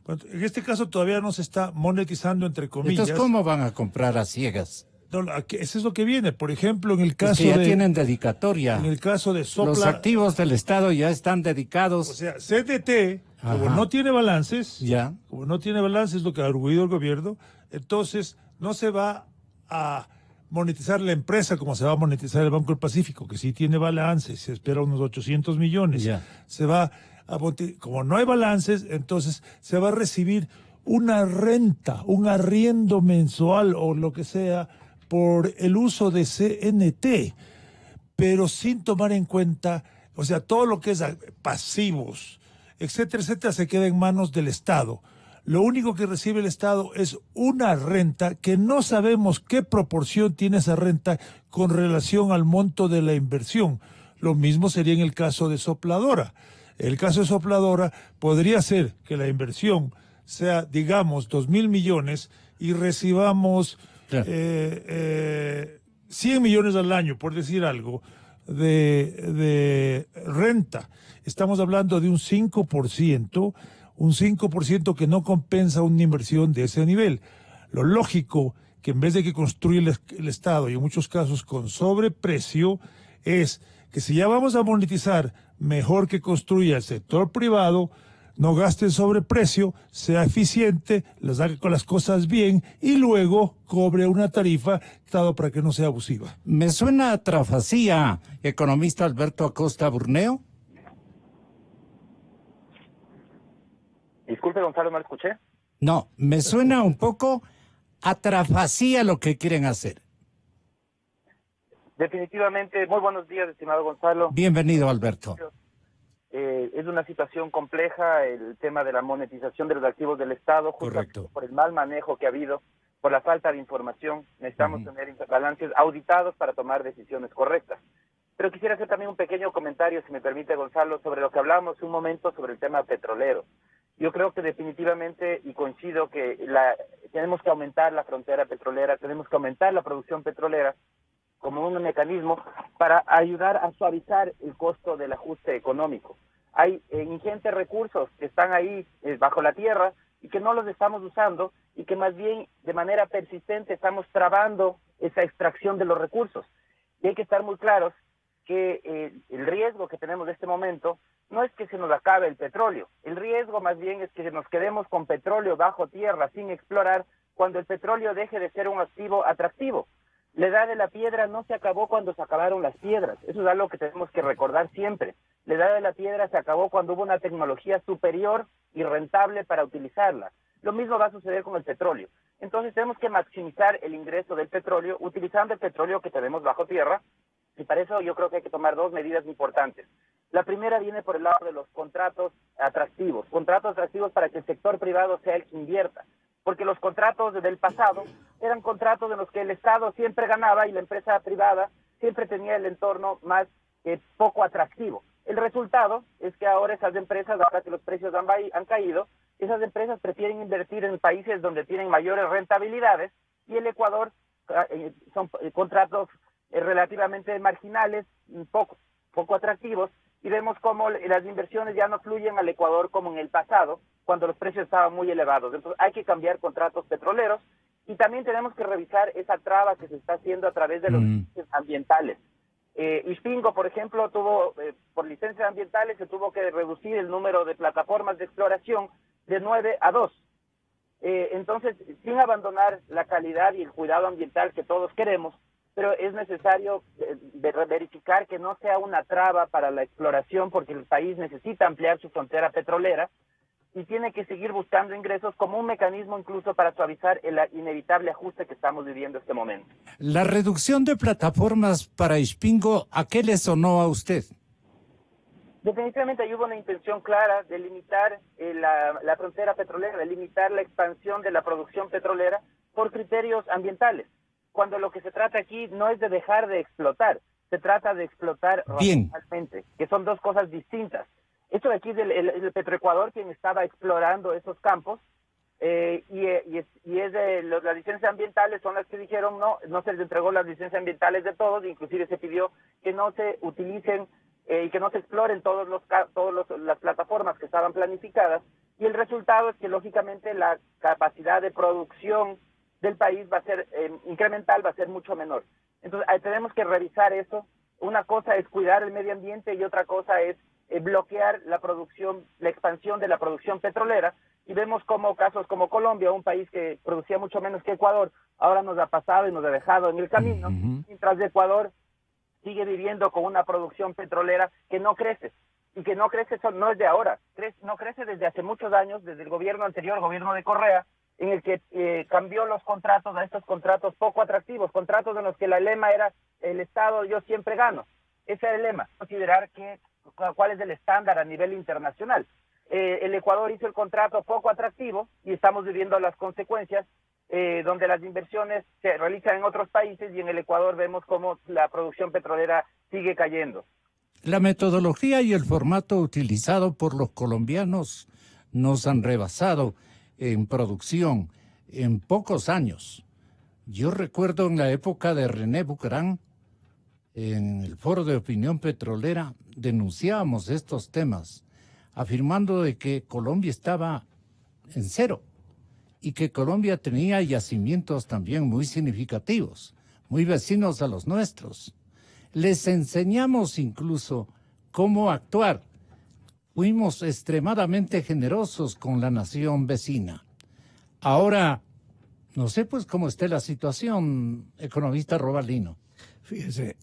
En este caso todavía no se está monetizando, entre comillas. Entonces, ¿cómo van a comprar a ciegas? No, eso es lo que viene. Por ejemplo, en el caso que ya tienen dedicatoria. En el caso de Sopla. Los activos del Estado ya están dedicados. O sea, CDT, como no tiene balances, como no tiene balances, lo que ha arguido el gobierno, entonces no se va a monetizar la empresa como se va a monetizar el Banco del Pacífico, que sí tiene balances, se espera unos 800 millones. Se va como no hay balances, entonces se va a recibir una renta, un arriendo mensual o lo que sea por el uso de CNT, pero sin tomar en cuenta, o sea, todo lo que es pasivos, etcétera, etcétera, se queda en manos del Estado. Lo único que recibe el Estado es una renta que no sabemos qué proporción tiene esa renta con relación al monto de la inversión. Lo mismo sería en el caso de Sopladora. El caso de Sopladora podría ser que la inversión sea, digamos, 2.000 millones y recibamos 100 millones al año, por decir algo, de renta. Estamos hablando de un 5% que no compensa una inversión de ese nivel. Lo lógico que en vez de que construya el Estado, y en muchos casos con sobreprecio, es que si ya vamos a monetizar, mejor que construya el sector privado, no gaste en sobreprecio, sea eficiente, las haga con las cosas bien y luego cobre una tarifa dado para que no sea abusiva. Me suena a trafacía, economista Alberto Acosta Burneo. Disculpe, Gonzalo, ¿no lo escuché? No, me suena un poco a trafacía lo que quieren hacer. Definitivamente, muy buenos días, estimado Gonzalo. Bienvenido, Alberto. Es una situación compleja el tema de la monetización de los activos del Estado, justo por el mal manejo que ha habido, por la falta de información. Necesitamos tener balances auditados para tomar decisiones correctas. Pero quisiera hacer también un pequeño comentario, si me permite, Gonzalo, sobre lo que hablamos un momento sobre el tema petrolero. Yo creo que definitivamente, y coincido que tenemos que aumentar la frontera petrolera, tenemos que aumentar la producción petrolera como un mecanismo para ayudar a suavizar el costo del ajuste económico. Hay ingentes recursos que están ahí bajo la tierra y que no los estamos usando y que más bien de manera persistente estamos trabando esa extracción de los recursos. Y hay que estar muy claros que el riesgo que tenemos en este momento no es que se nos acabe el petróleo. El riesgo más bien es que nos quedemos con petróleo bajo tierra sin explorar cuando el petróleo deje de ser un activo atractivo. La edad de la piedra no se acabó cuando se acabaron las piedras. Eso es algo que tenemos que recordar siempre. La edad de la piedra se acabó cuando hubo una tecnología superior y rentable para utilizarla. Lo mismo va a suceder con el petróleo. Entonces tenemos que maximizar el ingreso del petróleo utilizando el petróleo que tenemos bajo tierra, y para eso yo creo que hay que tomar dos medidas importantes. La primera viene por el lado de los contratos atractivos para que el sector privado sea el que invierta. Porque los contratos del pasado eran contratos en los que el Estado siempre ganaba y la empresa privada siempre tenía el entorno más poco atractivo. El resultado es que ahora esas empresas, ahora que los precios han caído, esas empresas prefieren invertir en países donde tienen mayores rentabilidades, y el Ecuador son contratos relativamente marginales, poco atractivos, y vemos cómo las inversiones ya no fluyen al Ecuador como en el pasado, cuando los precios estaban muy elevados. Entonces hay que cambiar contratos petroleros y también tenemos que revisar esa traba que se está haciendo a través de los licencias ambientales. Ispingo, por ejemplo, tuvo, por licencias ambientales, se tuvo que reducir el número de plataformas de exploración de 9 a 2. Entonces, sin abandonar la calidad y el cuidado ambiental que todos queremos, pero es necesario verificar que no sea una traba para la exploración, porque el país necesita ampliar su frontera petrolera y tiene que seguir buscando ingresos como un mecanismo incluso para suavizar el inevitable ajuste que estamos viviendo en este momento. La reducción de plataformas para Ispingo, ¿a qué le sonó a usted? Definitivamente hay una intención clara de limitar la frontera petrolera, de limitar la expansión de la producción petrolera por criterios ambientales, cuando lo que se trata aquí no es de dejar de explotar, se trata de explotar racionalmente, que son dos cosas distintas. Esto de aquí es el Petroecuador quien estaba explorando esos campos, las licencias ambientales son las que dijeron no se les entregó las licencias ambientales de todos, inclusive se pidió que no se utilicen y que no se exploren todas las plataformas que estaban planificadas, y el resultado es que lógicamente la capacidad de producción del país va a ser incremental, va a ser mucho menor. Entonces tenemos que revisar eso. Una cosa es cuidar el medio ambiente y otra cosa es bloquear la producción, la expansión de la producción petrolera, y vemos como casos como Colombia, un país que producía mucho menos que Ecuador, ahora nos ha pasado y nos ha dejado en el camino, mientras Ecuador sigue viviendo con una producción petrolera que no crece, y que no crece no es de ahora, no crece desde hace muchos años, desde el gobierno anterior, el gobierno de Correa, en el que cambió los contratos a estos contratos poco atractivos, contratos en los que la lema era el Estado, yo siempre gano. Ese era el lema, considerar cuál es el estándar a nivel internacional. El Ecuador hizo el contrato poco atractivo y estamos viviendo las consecuencias, donde las inversiones se realizan en otros países y en el Ecuador vemos cómo la producción petrolera sigue cayendo. La metodología y el formato utilizado por los colombianos nos han rebasado en producción en pocos años. Yo recuerdo en la época de René Bucarán, en el Foro de Opinión Petrolera, denunciábamos estos temas, afirmando de que Colombia estaba en cero y que Colombia tenía yacimientos también muy significativos, muy vecinos a los nuestros. Les enseñamos incluso cómo actuar. Fuimos extremadamente generosos con la nación vecina. Ahora, no sé pues cómo esté la situación, economista Robalino. Fíjese,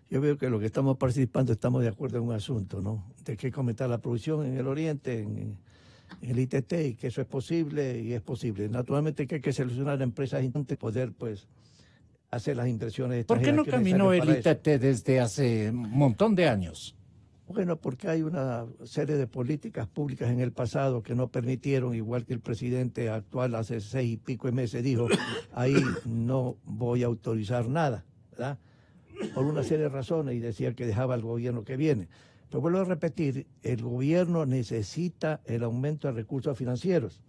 yo veo que lo que estamos participando estamos de acuerdo en un asunto, ¿no? De que hay que aumentar la producción en el oriente, en el ITT, y que eso es posible y es posible. Naturalmente que hay que seleccionar empresas importantes, poder pues hacer las inversiones. ¿Por qué no caminó el ITT desde hace un montón de años? Bueno, porque hay una serie de políticas públicas en el pasado que no permitieron, igual que el presidente actual hace 6 y pico de meses dijo, ahí no voy a autorizar nada, ¿verdad? Por una serie de razones, y decía que dejaba al gobierno que viene. Pero vuelvo a repetir, el gobierno necesita el aumento de recursos financieros.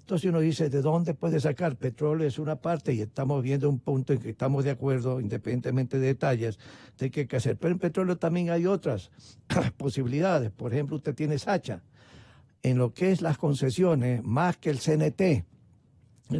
Entonces uno dice, ¿de dónde puede sacar? Petróleo es una parte y estamos viendo un punto en que estamos de acuerdo, independientemente de detalles, de qué hay que hacer. Pero en petróleo también hay otras posibilidades. Por ejemplo, usted tiene Sacha. En lo que es las concesiones, más que el CNT, en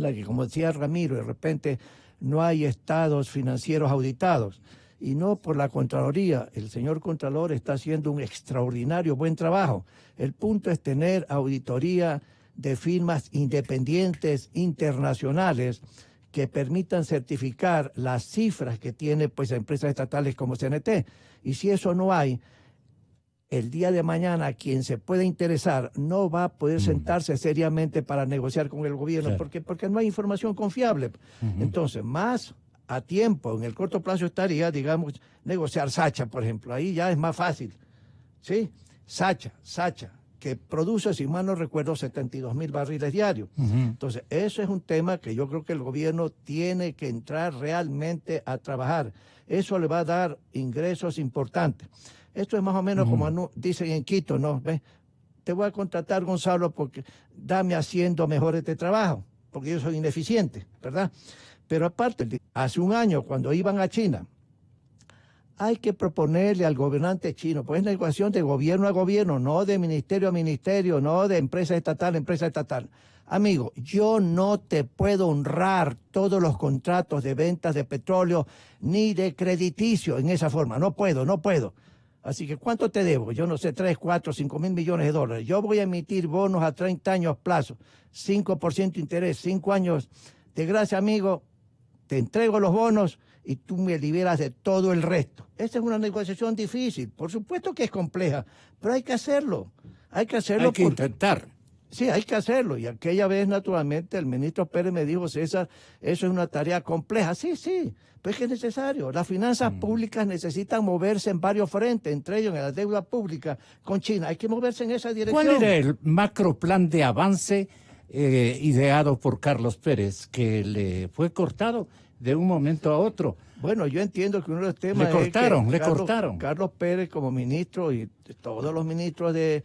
la que, como decía Ramiro, de repente no hay estados financieros auditados. Y no por la Contraloría. El señor Contralor está haciendo un extraordinario buen trabajo. El punto es tener auditoría de firmas independientes internacionales que permitan certificar las cifras que tiene pues empresas estatales como CNT. Y si eso no hay, el día de mañana quien se pueda interesar no va a poder sentarse seriamente para negociar con el gobierno, porque no hay información confiable. Entonces, más a tiempo, en el corto plazo estaría, digamos, negociar Sacha, por ejemplo. Ahí ya es más fácil, ¿sí? Sacha, que produce, si mal no recuerdo, 72,000 barriles diarios. Entonces, eso es un tema que yo creo que el gobierno tiene que entrar realmente a trabajar. Eso le va a dar ingresos importantes. Esto es más o menos como dicen en Quito, ¿no? ¿Ves? Te voy a contratar, Gonzalo, porque dame haciendo mejor este trabajo, porque yo soy ineficiente, ¿verdad? Pero aparte, hace un año, cuando iban a China hay que proponerle al gobernante chino, pues es negociación de gobierno a gobierno, no de ministerio a ministerio, no de empresa estatal a empresa estatal. Amigo, yo no te puedo honrar todos los contratos de ventas de petróleo ni de crediticio en esa forma. No puedo. Así que, ¿cuánto te debo? Yo no sé, 3, 4, 5 mil millones de dólares. Yo voy a emitir bonos a 30 años plazo, 5% interés, 5 años de gracia, amigo. Te entrego los bonos y tú me liberas de todo el resto. Esa es una negociación difícil. Por supuesto que es compleja, pero hay que hacerlo. Hay que intentar. Sí, hay que hacerlo. Y aquella vez, naturalmente, el ministro Pérez me dijo, César, eso es una tarea compleja. Sí, pero es que es necesario. Las finanzas públicas necesitan moverse en varios frentes, entre ellos en la deuda pública con China. Hay que moverse en esa dirección. ¿Cuál era el macroplan de avance ideado por Carlos Pérez, que le fue cortado de un momento a otro? Bueno, yo entiendo que uno de los temas le cortaron. Carlos Pérez como ministro y todos los ministros de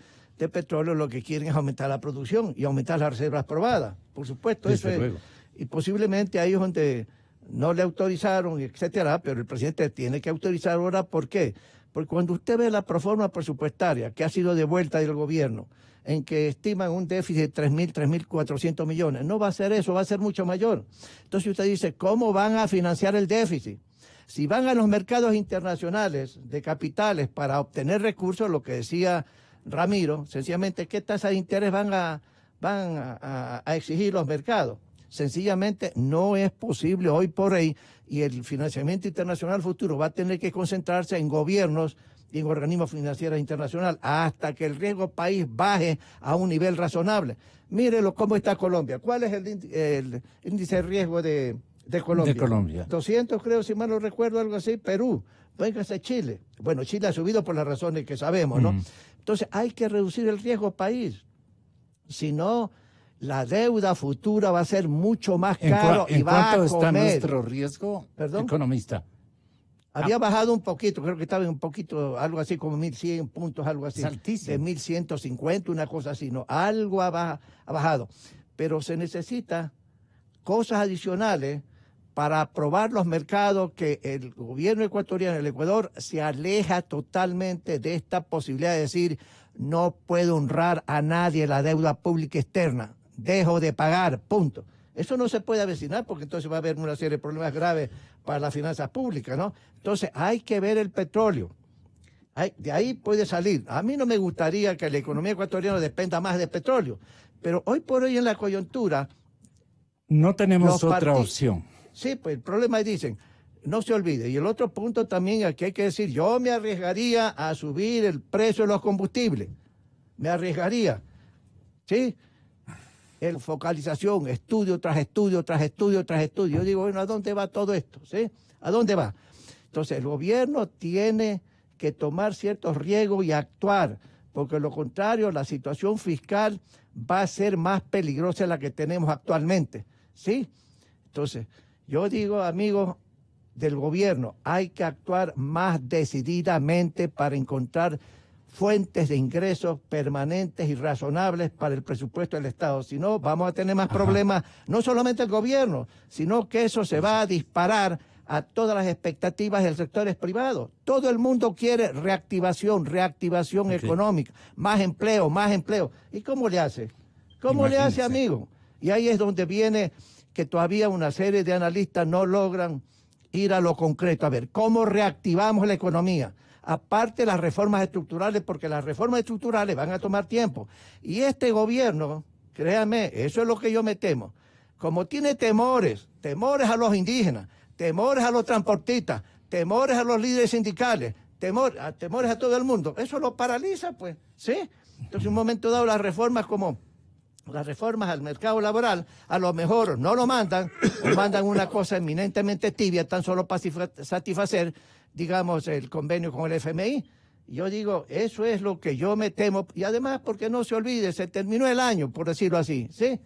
petróleo lo que quieren es aumentar la producción y aumentar las reservas probadas. Por supuesto, eso es. Y posiblemente ahí es donde no le autorizaron, etcétera, pero el presidente tiene que autorizar ahora. ¿Por qué? Porque cuando usted ve la proforma presupuestaria que ha sido devuelta del gobierno, en que estiman un déficit de 3.400 millones, no va a ser eso, va a ser mucho mayor. Entonces usted dice, ¿cómo van a financiar el déficit? Si van a los mercados internacionales de capitales para obtener recursos, lo que decía Ramiro, sencillamente, ¿qué tasa de interés van a exigir los mercados? Sencillamente no es posible hoy por hoy, y el financiamiento internacional futuro va a tener que concentrarse en gobiernos y en organismos financieros internacionales hasta que el riesgo país baje a un nivel razonable. Mírelo cómo está Colombia. ¿Cuál es el índice de riesgo de Colombia? De Colombia. 200, creo, si mal no recuerdo, algo así. Perú. Véngase Chile. Bueno, Chile ha subido por las razones que sabemos, ¿no? Entonces hay que reducir el riesgo país. Si no, la deuda futura va a ser mucho más caro y va a comer. ¿En cuánto está nuestro riesgo, economista? Había bajado un poquito, creo que estaba en un poquito, algo así como 1.100 puntos, algo así. Es altísimo. De 1.150, una cosa así, ¿no? Algo ha bajado. Pero se necesita cosas adicionales para probar los mercados, que el gobierno ecuatoriano, el Ecuador, se aleja totalmente de esta posibilidad de decir, no puedo honrar a nadie la deuda pública externa, dejo de pagar, punto. Eso no se puede avecinar porque entonces va a haber una serie de problemas graves para las finanzas públicas, ¿no? Entonces hay que ver el petróleo. De ahí puede salir. A mí no me gustaría que la economía ecuatoriana dependa más del petróleo, pero hoy por hoy en la coyuntura... No tenemos otra opción. Sí, pues el problema es, dicen, no se olvide. Y el otro punto también aquí hay que decir, yo me arriesgaría a subir el precio de los combustibles. Me arriesgaría. ¿Sí? El focalización, estudio tras estudio, tras estudio, tras estudio. Yo digo, bueno, ¿a dónde va todo esto? ¿Sí? ¿A dónde va? Entonces, el gobierno tiene que tomar ciertos riesgos y actuar, porque lo contrario, la situación fiscal va a ser más peligrosa de la que tenemos actualmente. ¿Sí? Entonces, yo digo, amigos del gobierno, hay que actuar más decididamente para encontrar fuentes de ingresos permanentes y razonables para el presupuesto del Estado. Si no, vamos a tener más problemas, no solamente el gobierno, sino que eso se va a disparar a todas las expectativas del sector privado. Todo el mundo quiere reactivación económica, más empleo. ¿Y cómo le hace? ¿Cómo le hace, amigo? Y ahí es donde viene que todavía una serie de analistas no logran ir a lo concreto. A ver, ¿cómo reactivamos la economía? Aparte las reformas estructurales, porque las reformas estructurales van a tomar tiempo. Y este gobierno, créanme, eso es lo que yo me temo. Como tiene temores a los indígenas, temores a los transportistas, temores a los líderes sindicales, temores a todo el mundo, eso lo paraliza, pues, ¿sí? Entonces, en un momento dado, las reformas al mercado laboral, a lo mejor no lo mandan, o mandan una cosa eminentemente tibia, tan solo para satisfacer, digamos, el convenio con el FMI. Yo digo, eso es lo que yo me temo, y además, porque no se olvide, se terminó el año, por decirlo así, ¿sí?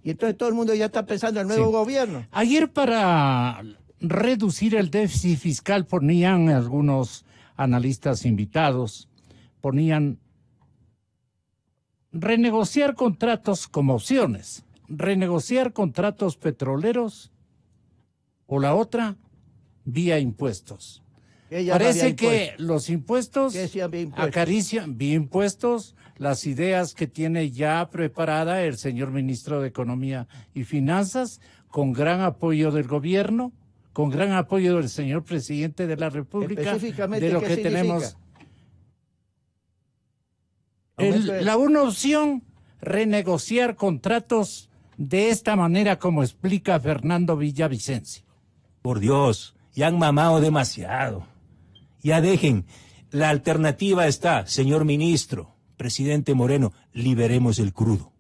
Y entonces todo el mundo ya está pensando en el nuevo gobierno. Ayer, para reducir el déficit fiscal, ponían algunos analistas invitados, ponían renegociar contratos como opciones, renegociar contratos petroleros, o la otra, vía impuestos. Parece que los impuestos acarician bien impuestos las ideas que tiene ya preparada el señor ministro de Economía y Finanzas, con gran apoyo del gobierno, con gran apoyo del señor presidente de la República, de lo que tenemos. Una opción, renegociar contratos de esta manera como explica Fernando Villavicencio. Por Dios, ya han mamado demasiado. Ya dejen. La alternativa está, señor ministro, presidente Moreno, liberemos el crudo.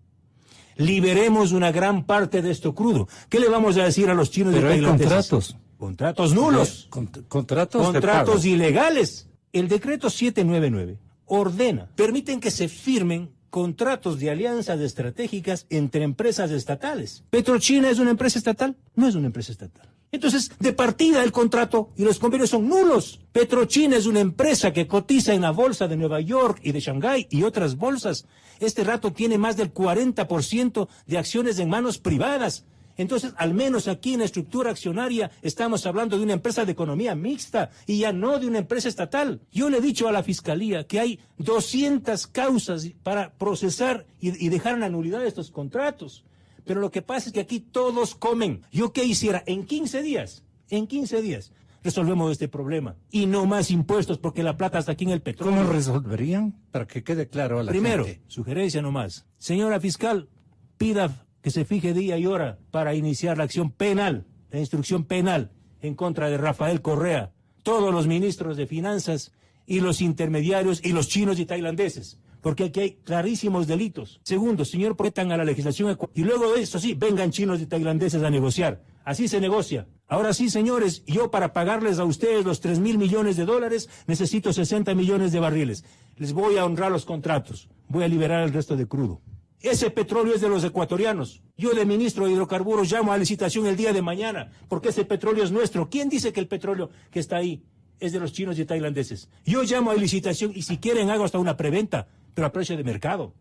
Liberemos una gran parte de esto crudo. ¿Qué le vamos a decir a los chinos de Tailandia? Contratos. Contratos nulos. Contratos ilegales. El decreto 799 ordena, permiten que se firmen contratos de alianzas estratégicas entre empresas estatales. ¿Petrochina es una empresa estatal? No es una empresa estatal. Entonces, de partida el contrato y los convenios son nulos. Petrochina es una empresa que cotiza en la bolsa de Nueva York y de Shanghái y otras bolsas. Este rato tiene más del 40% de acciones en manos privadas. Entonces, al menos aquí en la estructura accionaria estamos hablando de una empresa de economía mixta y ya no de una empresa estatal. Yo le he dicho a la Fiscalía que hay 200 causas para procesar y dejar en la nulidad estos contratos. Pero lo que pasa es que aquí todos comen. ¿Yo qué hiciera? En 15 días resolvemos este problema. Y no más impuestos porque la plata está aquí en el petróleo. ¿Cómo resolverían? Para que quede claro a la gente. Primero, sugerencia nomás. Señora fiscal, pida que se fije día y hora para iniciar la acción penal, la instrucción penal en contra de Rafael Correa, todos los ministros de finanzas y los intermediarios y los chinos y tailandeses. Porque aquí hay clarísimos delitos. Segundo, señor, prometan a la legislación y luego de eso sí, vengan chinos y tailandeses a negociar. Así se negocia. Ahora sí, señores, yo para pagarles a ustedes los 3.000 millones de dólares necesito 60 millones de barriles. Les voy a honrar los contratos. Voy a liberar el resto de crudo. Ese petróleo es de los ecuatorianos. Yo de ministro de hidrocarburos llamo a licitación el día de mañana porque ese petróleo es nuestro. ¿Quién dice que el petróleo que está ahí es de los chinos y tailandeses? Yo llamo a licitación y si quieren hago hasta una preventa, pero a precio de mercado.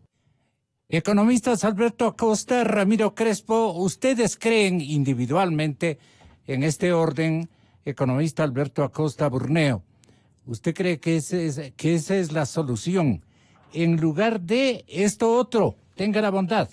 Economistas Alberto Acosta, Ramiro Crespo, ¿ustedes creen individualmente en este orden? Economista Alberto Acosta Burneo, ¿usted cree que esa es la solución en lugar de esto otro? Tenga la bondad.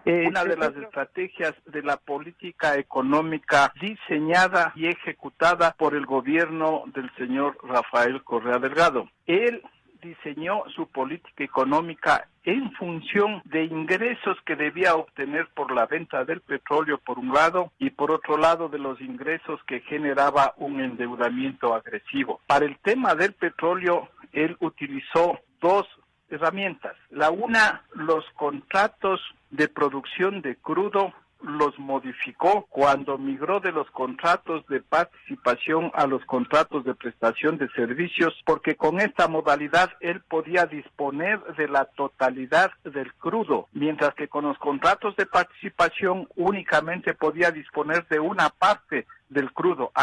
Una de las estrategias de la política económica diseñada y ejecutada por el gobierno del señor Rafael Correa Delgado. Él diseñó su política económica en función de ingresos que debía obtener por la venta del petróleo por un lado y por otro lado de los ingresos que generaba un endeudamiento agresivo. Para el tema del petróleo, él utilizó dos herramientas. La una, los contratos de producción de crudo los modificó cuando migró de los contratos de participación a los contratos de prestación de servicios, porque con esta modalidad él podía disponer de la totalidad del crudo, mientras que con los contratos de participación únicamente podía disponer de una parte del crudo.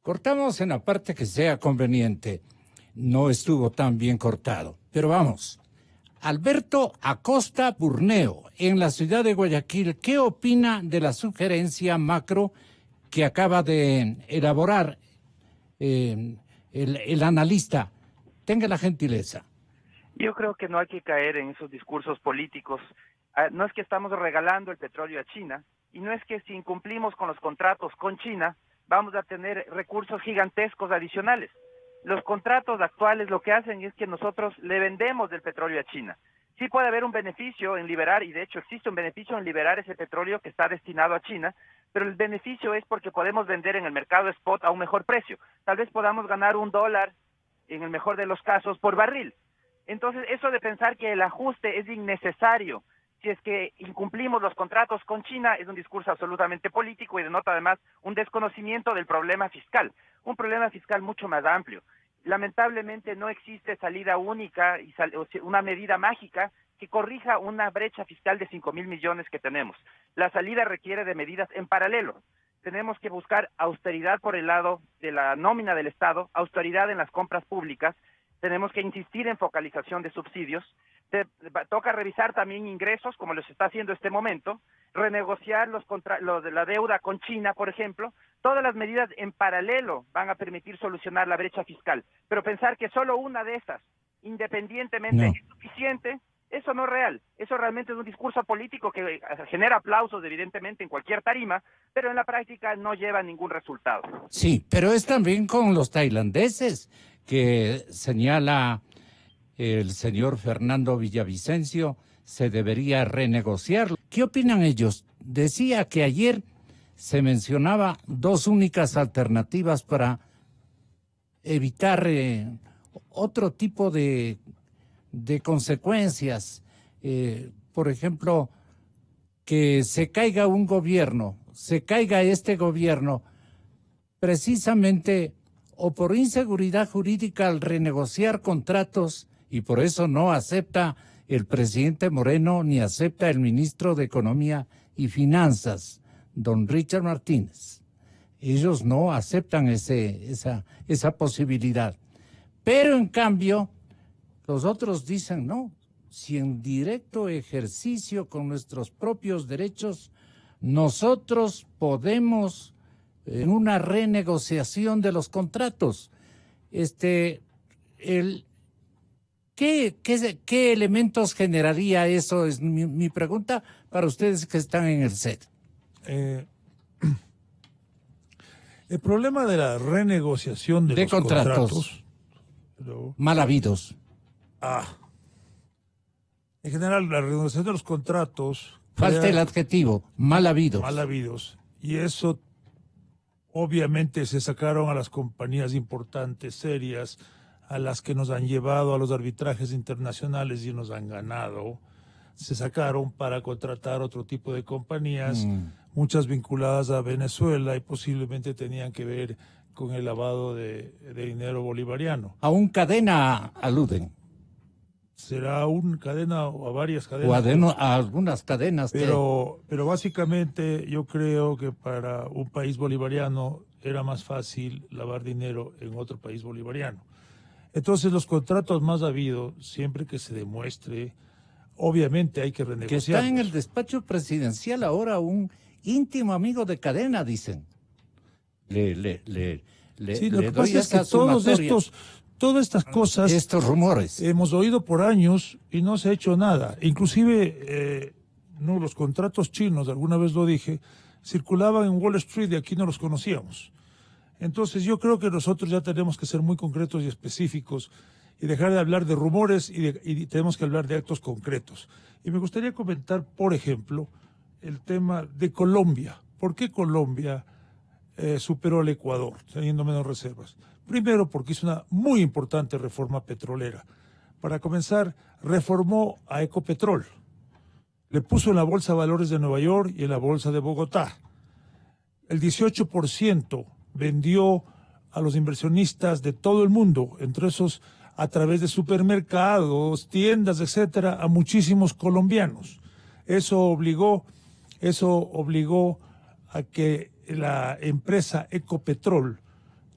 Cortamos en la parte que sea conveniente. No estuvo tan bien cortado, pero vamos. Alberto Acosta Burneo, en la ciudad de Guayaquil, ¿qué opina de la sugerencia macro que acaba de elaborar el analista? Tenga la gentileza. Yo creo que no hay que caer en esos discursos políticos. No es que estamos regalando el petróleo a China, y no es que si incumplimos con los contratos con China, vamos a tener recursos gigantescos adicionales. Los contratos actuales lo que hacen es que nosotros le vendemos el petróleo a China. Sí puede haber un beneficio en liberar, y de hecho existe un beneficio en liberar ese petróleo que está destinado a China, pero el beneficio es porque podemos vender en el mercado spot a un mejor precio. Tal vez podamos ganar $1, en el mejor de los casos, por barril. Entonces, eso de pensar que el ajuste es innecesario si es que incumplimos los contratos con China es un discurso absolutamente político y denota además un desconocimiento del problema fiscal. Un problema fiscal mucho más amplio. Lamentablemente no existe salida única y una medida mágica que corrija una brecha fiscal de 5.000 millones que tenemos. La salida requiere de medidas en paralelo. Tenemos que buscar austeridad por el lado de la nómina del Estado, austeridad en las compras públicas, tenemos que insistir en focalización de subsidios, toca revisar también ingresos, como lo se está haciendo en este momento, renegociar la deuda con China, por ejemplo, Todas las medidas en paralelo van a permitir solucionar la brecha fiscal, pero pensar que solo una de esas, independientemente, es suficiente, eso no es real. Eso realmente es un discurso político que genera aplausos, evidentemente, en cualquier tarima, pero en la práctica no lleva a ningún resultado. Sí, pero es también con los tailandeses, que señala el señor Fernando Villavicencio, se debería renegociar. ¿Qué opinan ellos? Decía que ayer se mencionaba dos únicas alternativas para evitar otro tipo de consecuencias. Por ejemplo, que se caiga un gobierno, se caiga este gobierno, precisamente o por inseguridad jurídica al renegociar contratos, y por eso no acepta el presidente Moreno ni acepta el ministro de Economía y Finanzas, don Richard Martínez. Ellos no aceptan esa posibilidad. Pero en cambio, los otros dicen, no, si en directo ejercicio con nuestros propios derechos, nosotros podemos, en una renegociación de los contratos, ¿qué elementos generaría eso? Es mi pregunta para ustedes que están en el set. El problema de la renegociación de los contratos mal habidos. En general, la renegociación de los contratos... Falta el adjetivo, mal habidos. Mal habidos. Y eso, obviamente, se sacaron a las compañías importantes, serias, a las que nos han llevado a los arbitrajes internacionales y nos han ganado. Se sacaron para contratar otro tipo de compañías, muchas vinculadas a Venezuela y posiblemente tenían que ver con el lavado de dinero bolivariano. A un cadena aluden. Será una cadena o a varias cadenas. O a algunas cadenas. Pero básicamente yo creo que para un país bolivariano era más fácil lavar dinero en otro país bolivariano. Entonces los contratos más habidos, siempre que se demuestre, obviamente hay que renegociar. Que está en el despacho presidencial ahora un íntimo amigo de Cadena, dicen. Sí, lo que pasa es que todas estas cosas, estos rumores, hemos oído por años y no se ha hecho nada. Inclusive, los contratos chinos, alguna vez lo dije, circulaban en Wall Street y aquí no los conocíamos. Entonces yo creo que nosotros ya tenemos que ser muy concretos y específicos y dejar de hablar de rumores y tenemos que hablar de actos concretos. Y me gustaría comentar, por ejemplo, el tema de Colombia. ¿Por qué Colombia superó al Ecuador, teniendo menos reservas? Primero, porque hizo una muy importante reforma petrolera. Para comenzar, reformó a Ecopetrol. Le puso en la Bolsa de Valores de Nueva York y en la Bolsa de Bogotá. El 18% vendió a los inversionistas de todo el mundo, entre esos a través de supermercados, tiendas, etcétera, a muchísimos colombianos. Eso obligó a que la empresa Ecopetrol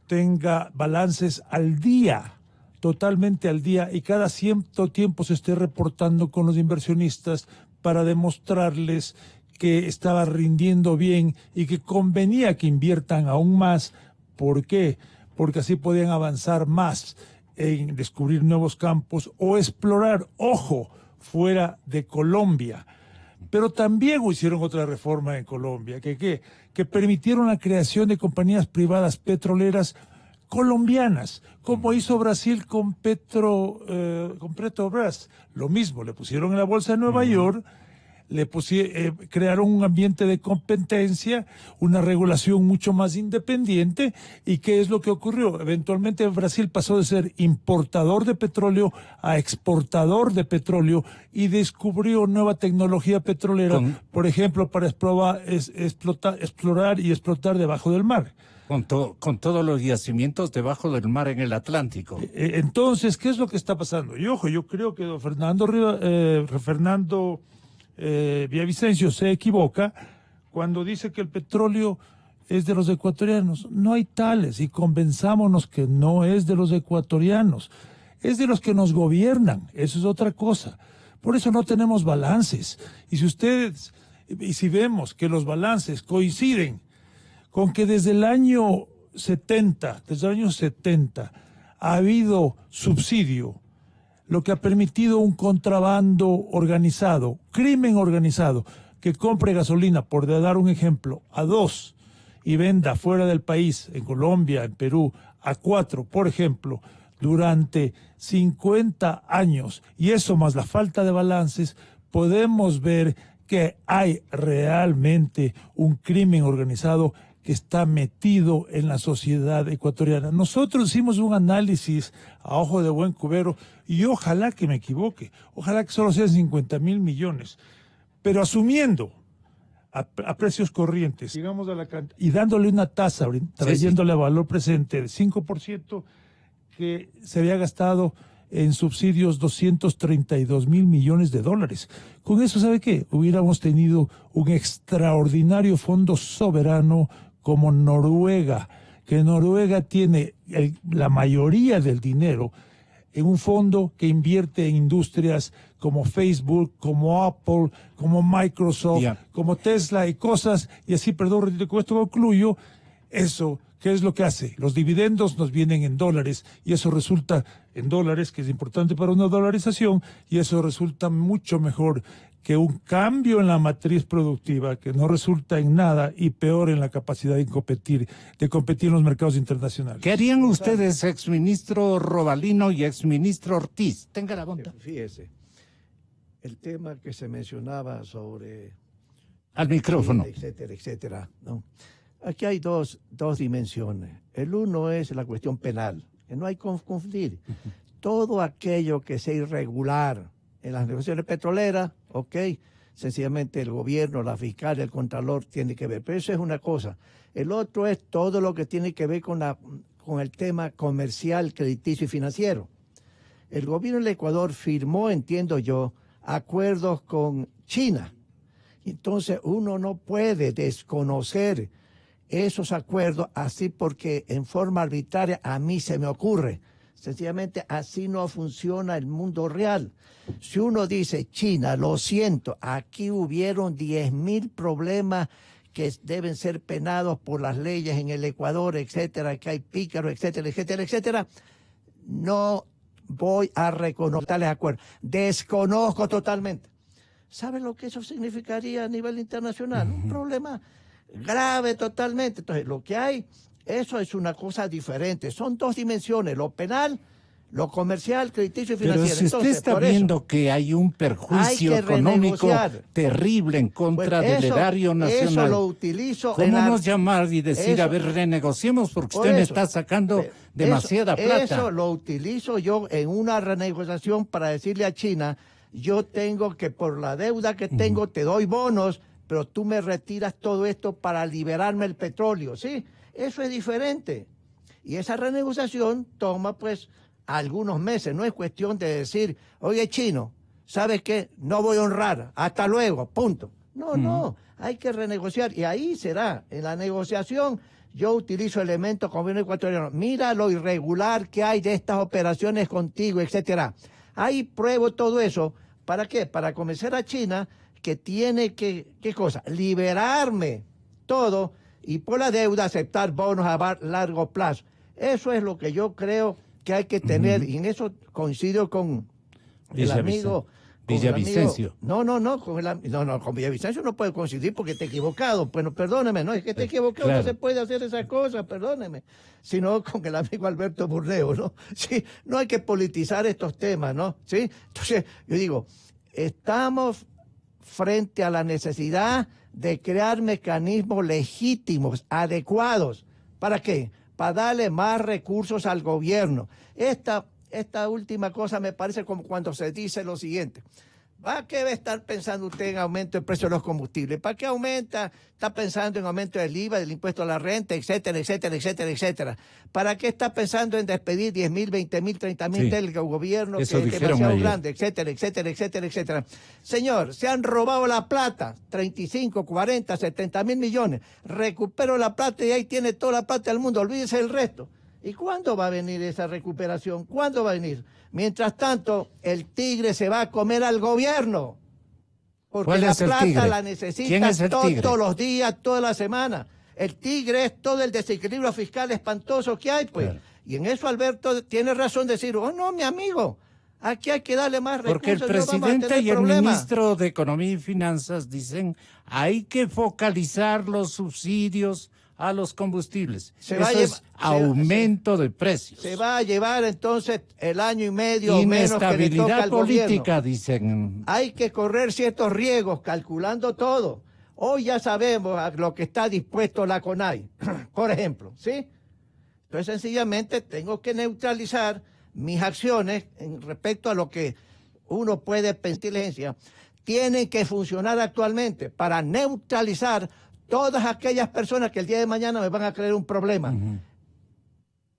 tenga balances al día, totalmente al día, y cada cierto tiempo se esté reportando con los inversionistas para demostrarles que estaba rindiendo bien y que convenía que inviertan aún más. ¿Por qué? Porque así podían avanzar más en descubrir nuevos campos o explorar, ojo, fuera de Colombia. Pero también hicieron otra reforma en Colombia, que permitieron la creación de compañías privadas petroleras colombianas, como hizo Brasil con Petrobras. Lo mismo, le pusieron en la Bolsa de Nueva York, crearon un ambiente de competencia, una regulación mucho más independiente. ¿Y qué es lo que ocurrió? Eventualmente Brasil pasó de ser importador de petróleo a exportador de petróleo y descubrió nueva tecnología petrolera, por ejemplo, para explorar y explotar debajo del mar. Con todos los yacimientos debajo del mar en el Atlántico. Entonces, ¿qué es lo que está pasando? Y ojo, yo creo que don Fernando Villavicencio se equivoca cuando dice que el petróleo es de los ecuatorianos. No hay tales, y convenzámonos que no es de los ecuatorianos, es de los que nos gobiernan. Eso es otra cosa. Por eso no tenemos balances. Y si vemos que los balances coinciden con que desde el año 70, ha habido subsidio, lo que ha permitido un contrabando organizado, crimen organizado, que compre gasolina, por dar un ejemplo, a 2 y venda fuera del país, en Colombia, en Perú, a 4, por ejemplo, durante 50 años, y eso más la falta de balances, podemos ver que hay realmente un crimen organizado que está metido en la sociedad ecuatoriana. Nosotros hicimos un análisis a ojo de buen cubero, y ojalá que me equivoque, ojalá que solo sean 50,000 millones, pero asumiendo a precios corrientes, digamos, y dándole una tasa, trayéndole a valor presente del 5%, que se había gastado en subsidios 232,000 millones de dólares. Con eso, ¿sabe qué? Hubiéramos tenido un extraordinario fondo soberano como Noruega, que Noruega tiene la mayoría del dinero en un fondo que invierte en industrias como Facebook, como Apple, como Microsoft, como Tesla y cosas, y así, perdón, con esto concluyo, eso, ¿qué es lo que hace? Los dividendos nos vienen en dólares, y eso resulta en dólares, que es importante para una dolarización, y eso resulta mucho mejor que un cambio en la matriz productiva, que no resulta en nada, y peor en la capacidad de competir en los mercados internacionales. ¿Qué harían ustedes, exministro Robalino y exministro Ortiz? Tenga la bondad. Fíjese, el tema que se mencionaba sobre... Al micrófono. Etcétera, etcétera, ¿no? Aquí hay dos dimensiones. El uno es la cuestión penal, que no hay que confundir. Todo aquello que sea irregular en las negociaciones petroleras, ok, sencillamente el gobierno, la fiscal, el contralor tiene que ver, pero eso es una cosa. El otro es todo lo que tiene que ver con el tema comercial, crediticio y financiero. El gobierno del Ecuador firmó, entiendo yo, acuerdos con China. Entonces uno no puede desconocer esos acuerdos así porque en forma arbitraria a mí se me ocurre. Sencillamente así no funciona el mundo real. Si uno dice, China, lo siento, aquí hubieron 10,000 problemas que deben ser penados por las leyes en el Ecuador, etcétera, que hay pícaros, etcétera, etcétera, etcétera, no voy a reconocer tales acuerdos. Desconozco totalmente. ¿Sabe lo que eso significaría a nivel internacional? Un problema grave totalmente. Entonces, lo que hay, eso es una cosa diferente. Son dos dimensiones, lo penal, lo comercial, crediticio y financiero. Pero si usted está viendo que hay un perjuicio económico terrible en contra del erario nacional, eso lo utilizo. ¿Cómo nos llamar y decir, a ver, renegociemos porque usted me está sacando demasiada plata? Eso lo utilizo yo en una renegociación para decirle a China, yo tengo que por la deuda que tengo te doy bonos, pero tú me retiras todo esto para liberarme el petróleo, ¿sí? Eso es diferente. Y esa renegociación toma, pues, algunos meses. No es cuestión de decir, oye, chino, ¿sabes qué? No voy a honrar. Hasta luego, punto. No, no. Hay que renegociar. Y ahí será. En la negociación, yo utilizo elementos como gobierno ecuatoriano. Mira lo irregular que hay de estas operaciones contigo, etcétera. Ahí pruebo todo eso. ¿Para qué? Para convencer a China que tiene que, ¿qué cosa? Liberarme todo y por la deuda aceptar bonos a largo plazo. Eso es lo que yo creo que hay que tener, y en eso coincido con el amigo Villavicencio. No, con Villavicencio no puedo coincidir porque te he equivocado. Bueno, perdóneme, no es que te he equivocado, no se puede hacer esas cosas, perdóneme. Sino con el amigo Alberto Burneo, ¿no? Sí, no hay que politizar estos temas, ¿no? Sí, entonces yo digo, estamos frente a la necesidad de crear mecanismos legítimos, adecuados. ¿Para qué? Para darle más recursos al gobierno. Esta última cosa me parece como cuando se dice lo siguiente. ¿Para qué va a estar pensando usted en aumento del precio de los combustibles? ¿Para qué aumenta? Está pensando en aumento del IVA, del impuesto a la renta, etcétera, etcétera, etcétera, etcétera. ¿Para qué está pensando en despedir 10,000, 20,000, 30,000 del gobierno que es demasiado grande, etcétera, etcétera, etcétera, etcétera? Señor, se han robado la plata, 35, 40, 70,000 millones. Recupero la plata y ahí tiene toda la plata del mundo, olvídese del resto. ¿Y cuándo va a venir esa recuperación? ¿Cuándo va a venir? Mientras tanto, el tigre se va a comer al gobierno. Porque la plata la necesita todos los días, toda la semana. El tigre es todo el desequilibrio fiscal espantoso que hay, pues. Claro. Y en eso Alberto tiene razón de decir, oh no, mi amigo, aquí hay que darle más recursos. Porque el presidente y el ministro de Economía y Finanzas dicen, hay que focalizar los subsidios a los combustibles. Eso es aumento de precios. Se va a llevar entonces el año y medio menos que le toca al política, gobierno. Dicen. Hay que correr ciertos riesgos, calculando todo. Hoy ya sabemos a lo que está dispuesto la CONAI, por ejemplo, ¿sí? Entonces, sencillamente, tengo que neutralizar mis acciones en respecto a lo que uno puede pensar. Tienen que funcionar actualmente para neutralizar todas aquellas personas que el día de mañana me van a crear un problema.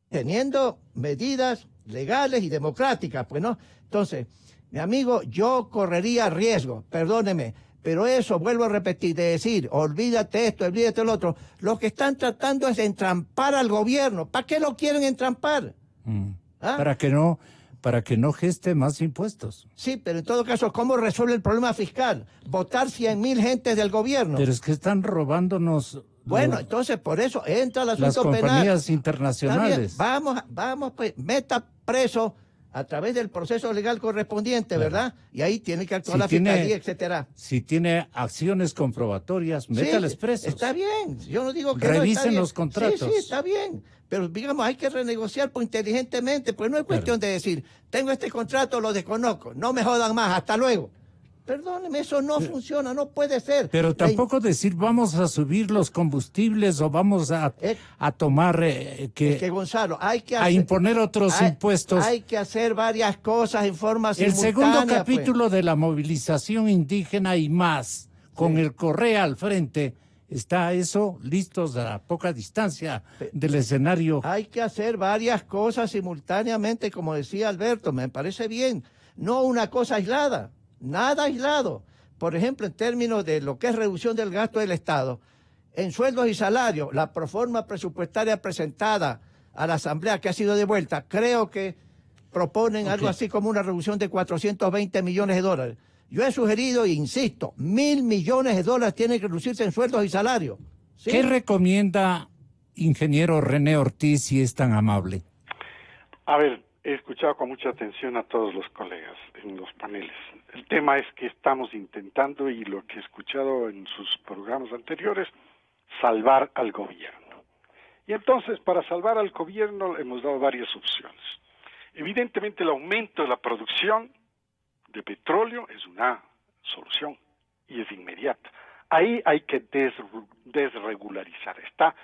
Teniendo medidas legales y democráticas, pues, ¿no? Entonces, mi amigo, yo correría riesgo, perdóneme, pero eso, vuelvo a repetir, de decir, olvídate esto, olvídate lo otro, lo que están tratando es de entrampar al gobierno. ¿Para qué lo quieren entrampar? ¿Ah? Para que no geste más impuestos. Sí, pero en todo caso, ¿cómo resuelve el problema fiscal? Votar 100,000 gentes del gobierno. Pero es que están robándonos. Bueno, entonces por eso entra el asunto penal. Las compañías internacionales. Vamos, pues, meta preso a través del proceso legal correspondiente, ¿verdad? Y ahí tiene que actuar la fiscalía, etcétera. Si tiene acciones comprobatorias, métales presos. Está bien, yo no digo que revisen los contratos. Sí, está bien, pero digamos, hay que renegociar inteligentemente, pues no es cuestión de decir, tengo este contrato, lo desconozco, no me jodan más, hasta luego. Perdóneme, eso no funciona, no puede ser. Pero tampoco decir vamos a subir los combustibles o vamos a tomar que Gonzalo, hay que a imponer otros impuestos. Hay que hacer varias cosas en forma simultánea. El segundo capítulo de la movilización indígena y más, con el Correa al frente, está eso listos a poca distancia del escenario. Hay que hacer varias cosas simultáneamente, como decía Alberto, me parece bien, no una cosa aislada. Nada aislado. Por ejemplo, en términos de lo que es reducción del gasto del Estado, en sueldos y salarios, la proforma presupuestaria presentada a la Asamblea que ha sido devuelta, creo que proponen algo así como una reducción de 420 millones de dólares. Yo he sugerido, e insisto, 1.000 millones de dólares tienen que reducirse en sueldos y salarios. ¿Sí? ¿Qué recomienda ingeniero René Ortiz, si es tan amable? A ver, he escuchado con mucha atención a todos los colegas en los paneles. El tema es que estamos intentando, y lo que he escuchado en sus programas anteriores, salvar al gobierno. Y entonces, para salvar al gobierno, hemos dado varias opciones. Evidentemente, el aumento de la producción de petróleo es una solución, y es inmediata. Ahí hay que desregularizar. Está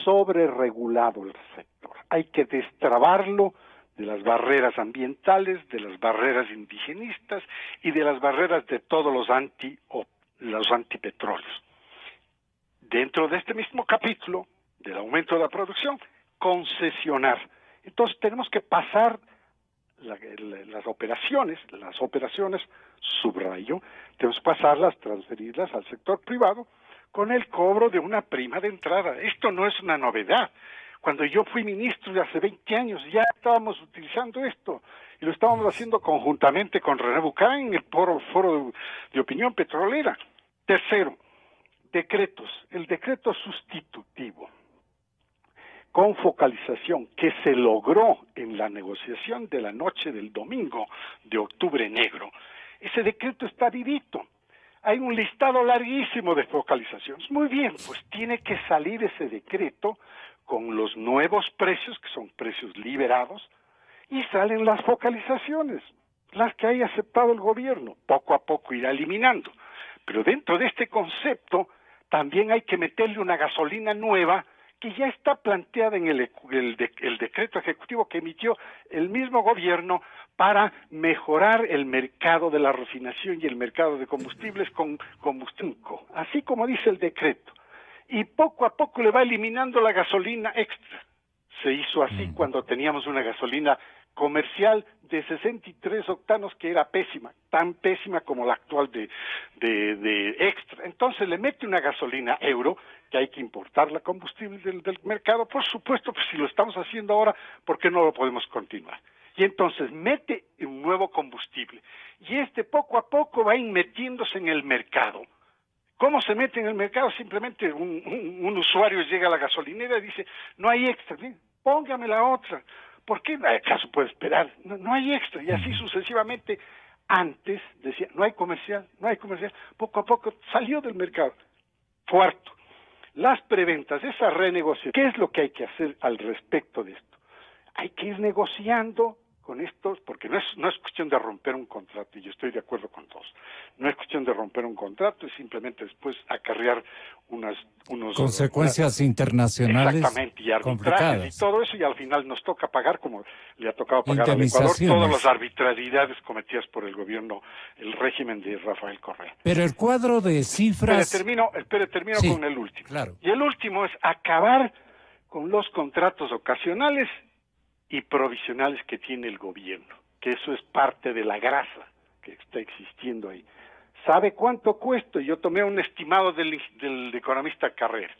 sobreregulado el sector. Hay que destrabarlo de las barreras ambientales, de las barreras indigenistas y de las barreras de todos los antipetróleos. Dentro de este mismo capítulo del aumento de la producción, concesionar. Entonces tenemos que pasar las operaciones, subrayo, tenemos que pasarlas, transferirlas al sector privado con el cobro de una prima de entrada. Esto no es una novedad. Cuando yo fui ministro de hace 20 años ya estábamos utilizando esto y lo estábamos haciendo conjuntamente con René Bucán en el foro de opinión petrolera. Tercero, decretos. El decreto sustitutivo con focalización que se logró en la negociación de la noche del domingo de Octubre Negro. Ese decreto está vivito. Hay un listado larguísimo de focalizaciones. Muy bien, pues tiene que salir ese decreto con los nuevos precios, que son precios liberados, y salen las focalizaciones, las que haya aceptado el gobierno. Poco a poco irá eliminando. Pero dentro de este concepto también hay que meterle una gasolina nueva que ya está planteada en el decreto ejecutivo que emitió el mismo gobierno para mejorar el mercado de la refinación y el mercado de combustibles con combustible, así como dice el decreto. Y poco a poco le va eliminando la gasolina extra. Se hizo así cuando teníamos una gasolina comercial de 63 octanos que era pésima, tan pésima como la actual de extra. Entonces le mete una gasolina euro, que hay que importar la combustible del mercado, por supuesto, pues si lo estamos haciendo ahora, ¿por qué no lo podemos continuar? Y entonces mete un nuevo combustible, y poco a poco va metiéndose en el mercado, ¿Cómo se mete en el mercado? Simplemente un usuario llega a la gasolinera y dice, no hay extra, ¿sí? Póngame la otra. ¿Por qué? ¿Acaso puede esperar? No hay extra. Y así sucesivamente. Antes decía, no hay comercial. Poco a poco salió del mercado. Cuarto, las preventas, esa renegociación. ¿Qué es lo que hay que hacer al respecto de esto? Hay que ir negociando con estos, porque no es cuestión de romper un contrato, y yo estoy de acuerdo con todos. No es cuestión de romper un contrato, es simplemente después acarrear unos consecuencias internacionales exactamente, y arbitrajes complicadas. Y todo eso, y al final nos toca pagar, como le ha tocado pagar al Ecuador, todas las arbitrariedades cometidas por el gobierno, el régimen de Rafael Correa. Pero el cuadro de cifras... Termino sí, con el último. Claro. Y el último es acabar con los contratos ocasionales y provisionales que tiene el gobierno, que eso es parte de la grasa que está existiendo ahí. ¿Sabe cuánto cuesta? Yo tomé un estimado del economista Carrera.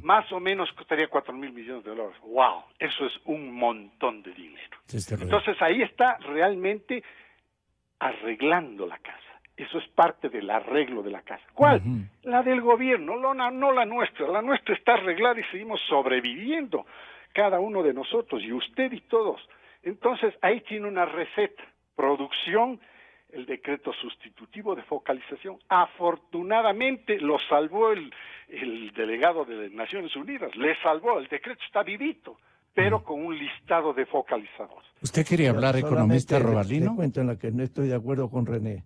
Más o menos costaría $4,000 millones. ¡Wow! Eso es un montón de dinero. Entonces ahí está realmente arreglando la casa. Eso es parte del arreglo de la casa. ¿Cuál? La del gobierno, no la nuestra. La nuestra está arreglada y seguimos sobreviviendo, cada uno de nosotros, y usted y todos. Entonces, ahí tiene una receta. Producción, el decreto sustitutivo de focalización. Afortunadamente lo salvó el delegado de Naciones Unidas. Le salvó, el decreto está vivito, pero con un listado de focalizadores. ¿Usted quería hablar, economista Robalino? Le cuento en la que no estoy de acuerdo con René.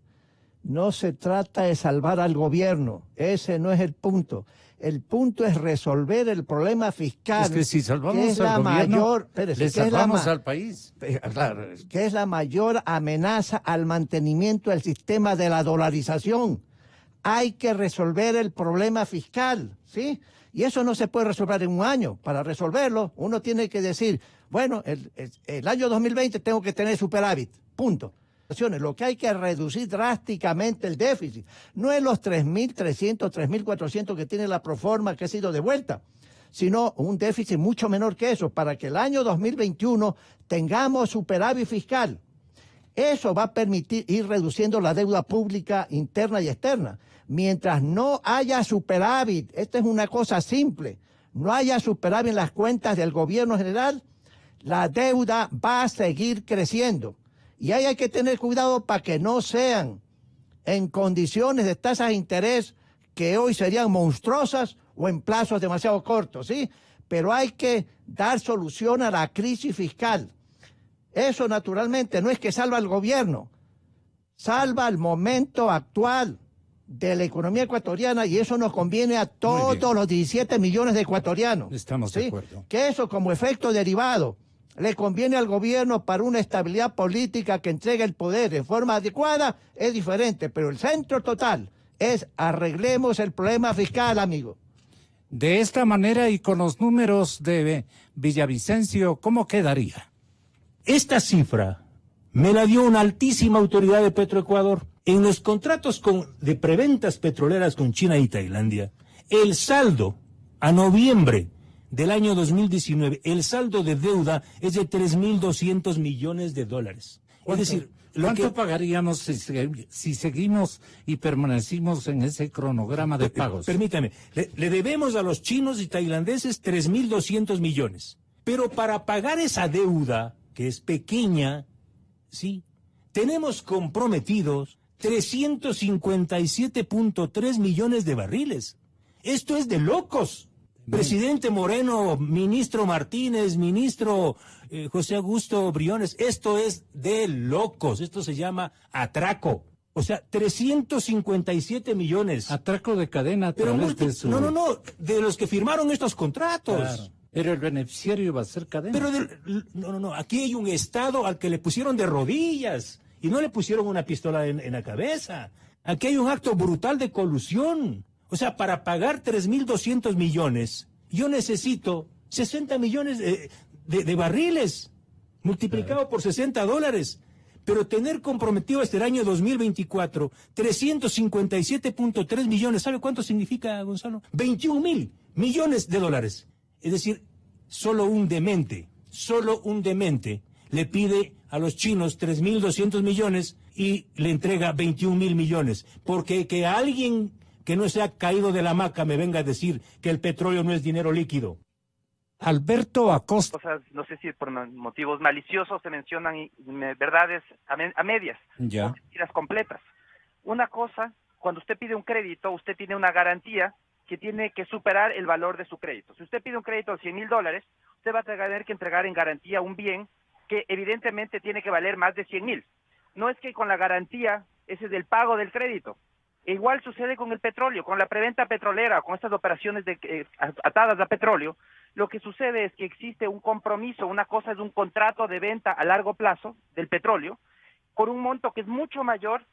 No se trata de salvar al gobierno. Ese no es el punto. El punto es resolver el problema fiscal. Es que si salvamos al gobierno, le salvamos al país. Claro, que es la mayor amenaza al mantenimiento del sistema de la dolarización. Hay que resolver el problema fiscal, ¿sí? Y eso no se puede resolver en un año. Para resolverlo, uno tiene que decir, bueno, el año 2020 tengo que tener superávit, punto. Lo que hay que reducir drásticamente el déficit. No es los 3.300, 3.400 que tiene la proforma que ha sido devuelta, sino un déficit mucho menor que eso, para que el año 2021 tengamos superávit fiscal. Eso va a permitir ir reduciendo la deuda pública interna y externa. Mientras no haya superávit, esta es una cosa simple, no haya superávit en las cuentas del gobierno general, la deuda va a seguir creciendo. Y ahí hay que tener cuidado para que no sean en condiciones de tasas de interés que hoy serían monstruosas o en plazos demasiado cortos, ¿sí? Pero hay que dar solución a la crisis fiscal. Eso naturalmente no es que salva al gobierno, salva el momento actual de la economía ecuatoriana, y eso nos conviene a todos los 17 millones de ecuatorianos. Estamos ¿sí? de acuerdo. Que eso como efecto derivado le conviene al gobierno para una estabilidad política que entregue el poder de forma adecuada, es diferente, pero el centro total es arreglemos el problema fiscal, amigo. De esta manera y con los números de Villavicencio, ¿cómo quedaría? Esta cifra me la dio una altísima autoridad de Petroecuador. En los contratos de preventas petroleras con China y Tailandia, el saldo a noviembre del año 2019, el saldo de deuda es de $3.200 millones. Es decir, ¿cuánto pagaríamos si seguimos y permanecimos en ese cronograma de pagos? Permítame, le debemos a los chinos y tailandeses 3.200 millones. Pero para pagar esa deuda, que es pequeña, sí, tenemos comprometidos 357.3 millones de barriles. Esto es de locos. Presidente Moreno, ministro Martínez, ministro José Augusto Briones, esto es de locos, esto se llama atraco. O sea, 357 millones. Atraco de cadena. Pero no, de los que firmaron estos contratos. Claro. Pero el beneficiario va a ser cadena. Pero aquí hay un Estado al que le pusieron de rodillas y no le pusieron una pistola en la cabeza. Aquí hay un acto brutal de colusión. O sea, para pagar 3.200 millones, yo necesito 60 millones de barriles, multiplicado por $60. Pero tener comprometido hasta el año 2024 357.3 millones, ¿sabe cuánto significa, Gonzalo? 21.000 millones de dólares. Es decir, solo un demente le pide a los chinos 3.200 millones y le entrega 21.000 millones. Porque que que no se ha caído de la hamaca me venga a decir que el petróleo no es dinero líquido. Alberto Acosta. Cosas, no sé si por motivos maliciosos se mencionan verdades a medias, ya, o mentiras completas. Una cosa, cuando usted pide un crédito, usted tiene una garantía que tiene que superar el valor de su crédito. Si usted pide un crédito de $100,000, usted va a tener que entregar en garantía un bien que evidentemente tiene que valer más de 100,000. No es que con la garantía ese es del pago del crédito. Igual sucede con el petróleo, con la preventa petrolera, con estas operaciones atadas a petróleo. Lo que sucede es que existe un compromiso, una cosa es un contrato de venta a largo plazo del petróleo, por un monto que es mucho mayor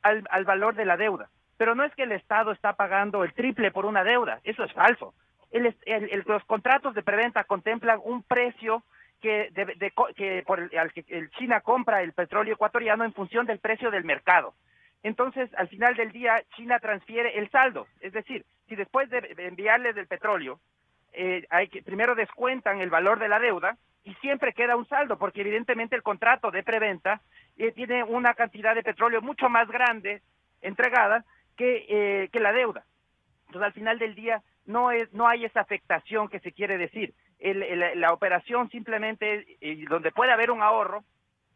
al valor de la deuda. Pero no es que el Estado está pagando el triple por una deuda, eso es falso. Los contratos de preventa contemplan un precio al que China compra el petróleo ecuatoriano en función del precio del mercado. Entonces, al final del día, China transfiere el saldo. Es decir, si después de enviarles el petróleo, primero descuentan el valor de la deuda y siempre queda un saldo, porque evidentemente el contrato de preventa tiene una cantidad de petróleo mucho más grande entregada que la deuda. Entonces, al final del día, no hay esa afectación que se quiere decir. La operación simplemente, donde puede haber un ahorro,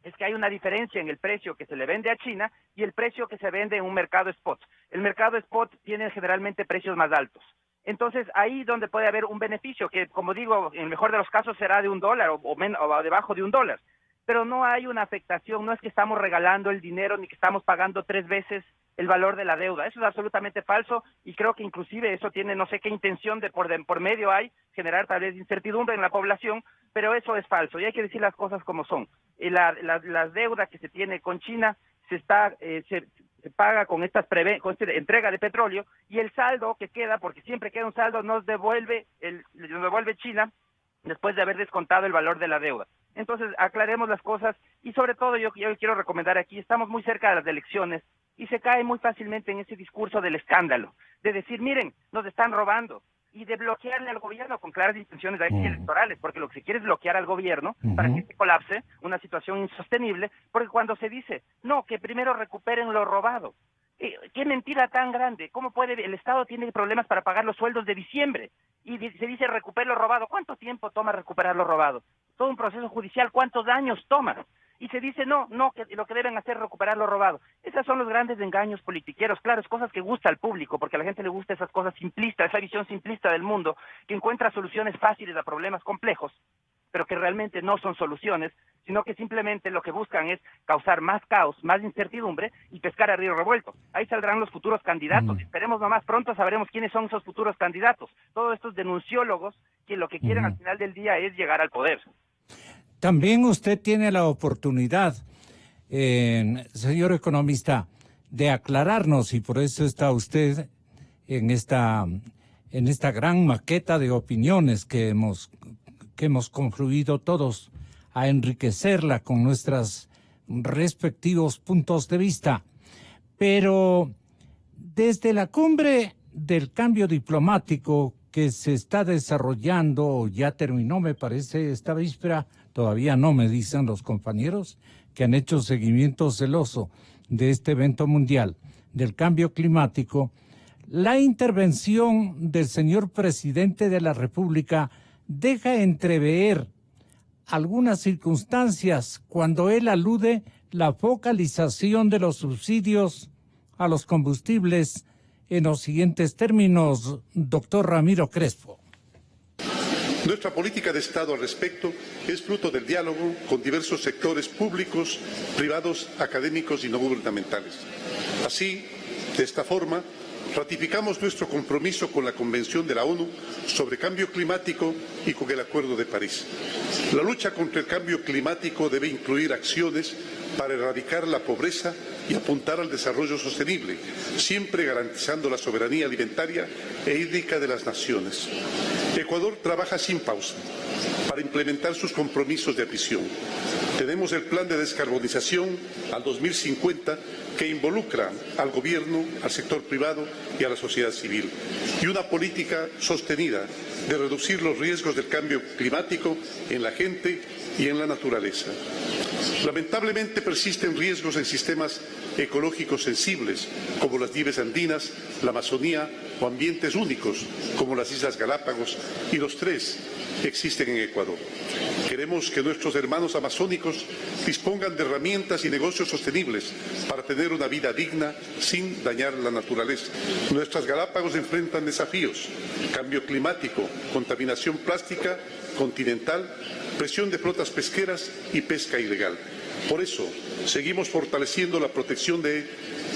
es que hay una diferencia en el precio que se le vende a China y el precio que se vende en un mercado spot. El mercado spot tiene generalmente precios más altos. Entonces, ahí donde puede haber un beneficio, que como digo, en el mejor de los casos será de $1 o debajo de $1. Pero no hay una afectación, no es que estamos regalando el dinero ni que estamos pagando 3 veces el valor de la deuda. Eso es absolutamente falso y creo que inclusive eso tiene no sé qué intención de por medio hay, generar tal vez incertidumbre en la población, pero eso es falso y hay que decir las cosas como son. La deuda que se tiene con China se paga con esta entrega de petróleo y el saldo que queda, porque siempre queda un saldo, nos devuelve China después de haber descontado el valor de la deuda. Entonces, aclaremos las cosas y sobre todo yo quiero recomendar aquí, estamos muy cerca de las elecciones y se cae muy fácilmente en ese discurso del escándalo, de decir, miren, nos están robando, y de bloquearle al gobierno con claras intenciones electorales, porque lo que se quiere es bloquear al gobierno para que se colapse una situación insostenible, porque cuando se dice, no, que primero recuperen lo robado, qué mentira tan grande. ¿Cómo puede? El Estado tiene problemas para pagar los sueldos de diciembre y se dice recupera lo robado. ¿Cuánto tiempo toma recuperar lo robado? Todo un proceso judicial, ¿cuántos años toma? Y se dice no, que lo que deben hacer es recuperar lo robado. Esos son los grandes engaños politiqueros, claro, es cosas que gusta al público, porque a la gente le gusta esas cosas simplistas, esa visión simplista del mundo, que encuentra soluciones fáciles a problemas complejos, pero que realmente no son soluciones, sino que simplemente lo que buscan es causar más caos, más incertidumbre y pescar a río revuelto. Ahí saldrán los futuros candidatos. Esperemos nomás, pronto sabremos quiénes son esos futuros candidatos. Todos estos denunciólogos que lo que quieren al final del día es llegar al poder. También usted tiene la oportunidad, señor economista, de aclararnos, y por eso está usted en esta gran maqueta de opiniones que hemos confluido todos a enriquecerla con nuestros respectivos puntos de vista. Pero desde la cumbre del cambio diplomático que se está desarrollando, o ya terminó, me parece, esta víspera, todavía no, me dicen los compañeros que han hecho seguimiento celoso de este evento mundial del cambio climático, la intervención del señor presidente de la República deja entrever algunas circunstancias cuando él alude la focalización de los subsidios a los combustibles en los siguientes términos, doctor Ramiro Crespo. Nuestra política de Estado al respecto es fruto del diálogo con diversos sectores públicos, privados, académicos y no gubernamentales. Así, de esta forma, ratificamos nuestro compromiso con la Convención de la ONU sobre Cambio Climático y con el Acuerdo de París. La lucha contra el cambio climático debe incluir acciones para erradicar la pobreza y apuntar al desarrollo sostenible, siempre garantizando la soberanía alimentaria e hídrica de las naciones. Ecuador trabaja sin pausa para implementar sus compromisos de adhesión. Tenemos el plan de descarbonización al 2050 que involucra al gobierno, al sector privado y a la sociedad civil, y una política sostenida de reducir los riesgos del cambio climático en la gente y en la naturaleza. Lamentablemente persisten riesgos en sistemas ecológicos sensibles, como las nieves andinas, la Amazonía o ambientes únicos, como las Islas Galápagos, y los tres existen en Ecuador. Queremos que nuestros hermanos amazónicos dispongan de herramientas y negocios sostenibles para tener una vida digna sin dañar la naturaleza. Nuestras Galápagos enfrentan desafíos: cambio climático, contaminación plástica continental, presión de flotas pesqueras y pesca ilegal. Por eso, seguimos fortaleciendo la protección de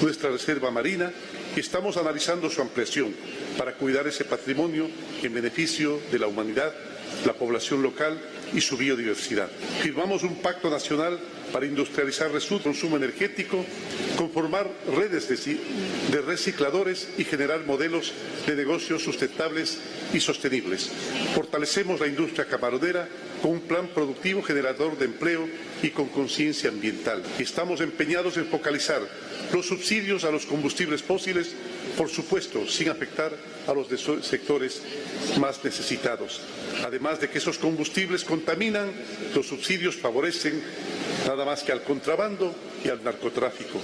nuestra reserva marina y estamos analizando su ampliación para cuidar ese patrimonio en beneficio de la humanidad, la población local y su biodiversidad. Firmamos un pacto nacional para industrializar su consumo energético, conformar redes de recicladores y generar modelos de negocios sustentables y sostenibles. Fortalecemos la industria camaronera con un plan productivo generador de empleo y con conciencia ambiental. Estamos empeñados en focalizar los subsidios a los combustibles fósiles, por supuesto, sin afectar a los sectores más necesitados. Además de que esos combustibles contaminan, los subsidios favorecen nada más que al contrabando y al narcotráfico.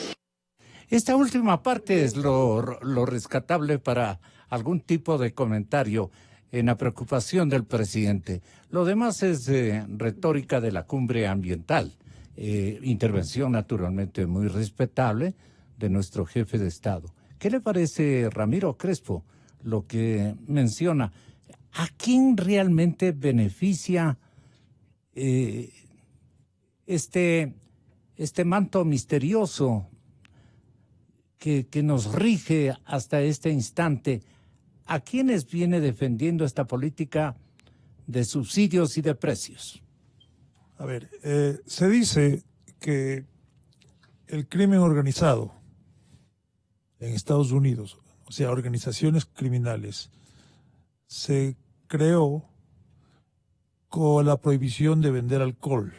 Esta última parte es lo rescatable para algún tipo de comentario en la preocupación del presidente. Lo demás es retórica de la cumbre ambiental, intervención naturalmente muy respetable de nuestro jefe de Estado. ¿Qué le parece, Ramiro Crespo, lo que menciona? ¿A quién realmente beneficia este manto misterioso que nos rige hasta este instante? ¿A quiénes viene defendiendo esta política de subsidios y de precios? A ver, se dice que el crimen organizado en Estados Unidos, o sea, organizaciones criminales, se creó con la prohibición de vender alcohol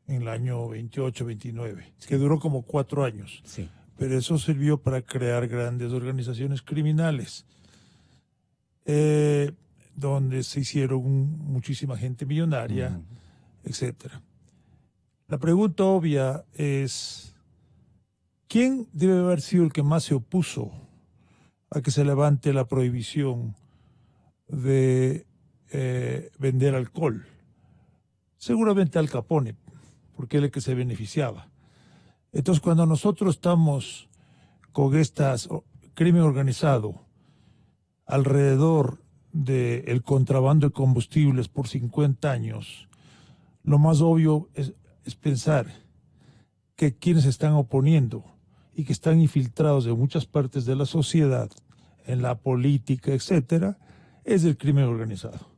en el año 28, 29, sí, que duró como 4 años. Sí. Pero eso sirvió para crear grandes organizaciones criminales, donde se hicieron muchísima gente millonaria, etcétera. La pregunta obvia es, ¿quién debe haber sido el que más se opuso a que se levante la prohibición de vender alcohol? Seguramente Al Capone, porque él es el que se beneficiaba. Entonces, cuando nosotros estamos con estas crimen organizado alrededor del contrabando de combustibles por 50 años, lo más obvio es pensar que quienes se están oponiendo y que están infiltrados en muchas partes de la sociedad, en la política, etcétera, es el crimen organizado.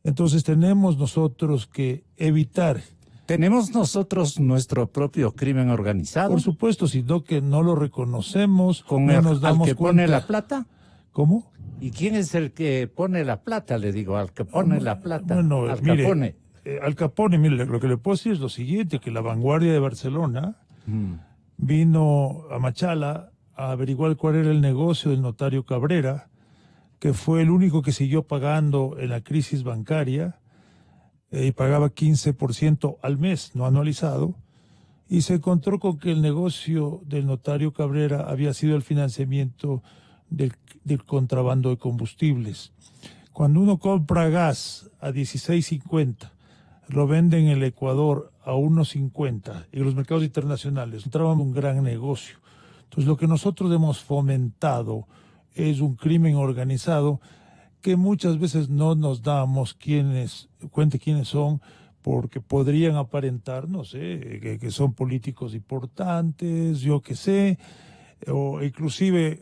Entonces tenemos nosotros que evitar. ¿Tenemos nosotros nuestro propio crimen organizado? Por supuesto, sino que no lo reconocemos, ¿Con no nos damos al que cuenta. pone la plata? ¿Cómo? ¿Y quién es el que pone la plata? Le digo, al que pone la plata. Bueno, Al mire, Capone. Al Capone, mire, lo que le puedo decir es lo siguiente, que la vanguardia de Barcelona vino a Machala a averiguar cuál era el negocio del notario Cabrera, que fue el único que siguió pagando en la crisis bancaria, y pagaba 15% al mes, no anualizado, y se encontró con que el negocio del notario Cabrera había sido el financiamiento del contrabando de combustibles. Cuando uno compra gas a 16.50, lo vende en el Ecuador a 1.50 y los mercados internacionales, encontraban un gran negocio. Entonces, lo que nosotros hemos fomentado es un crimen organizado que muchas veces no nos damos cuenta quiénes son, porque podrían aparentar, no sé, que son políticos importantes, yo qué sé, o inclusive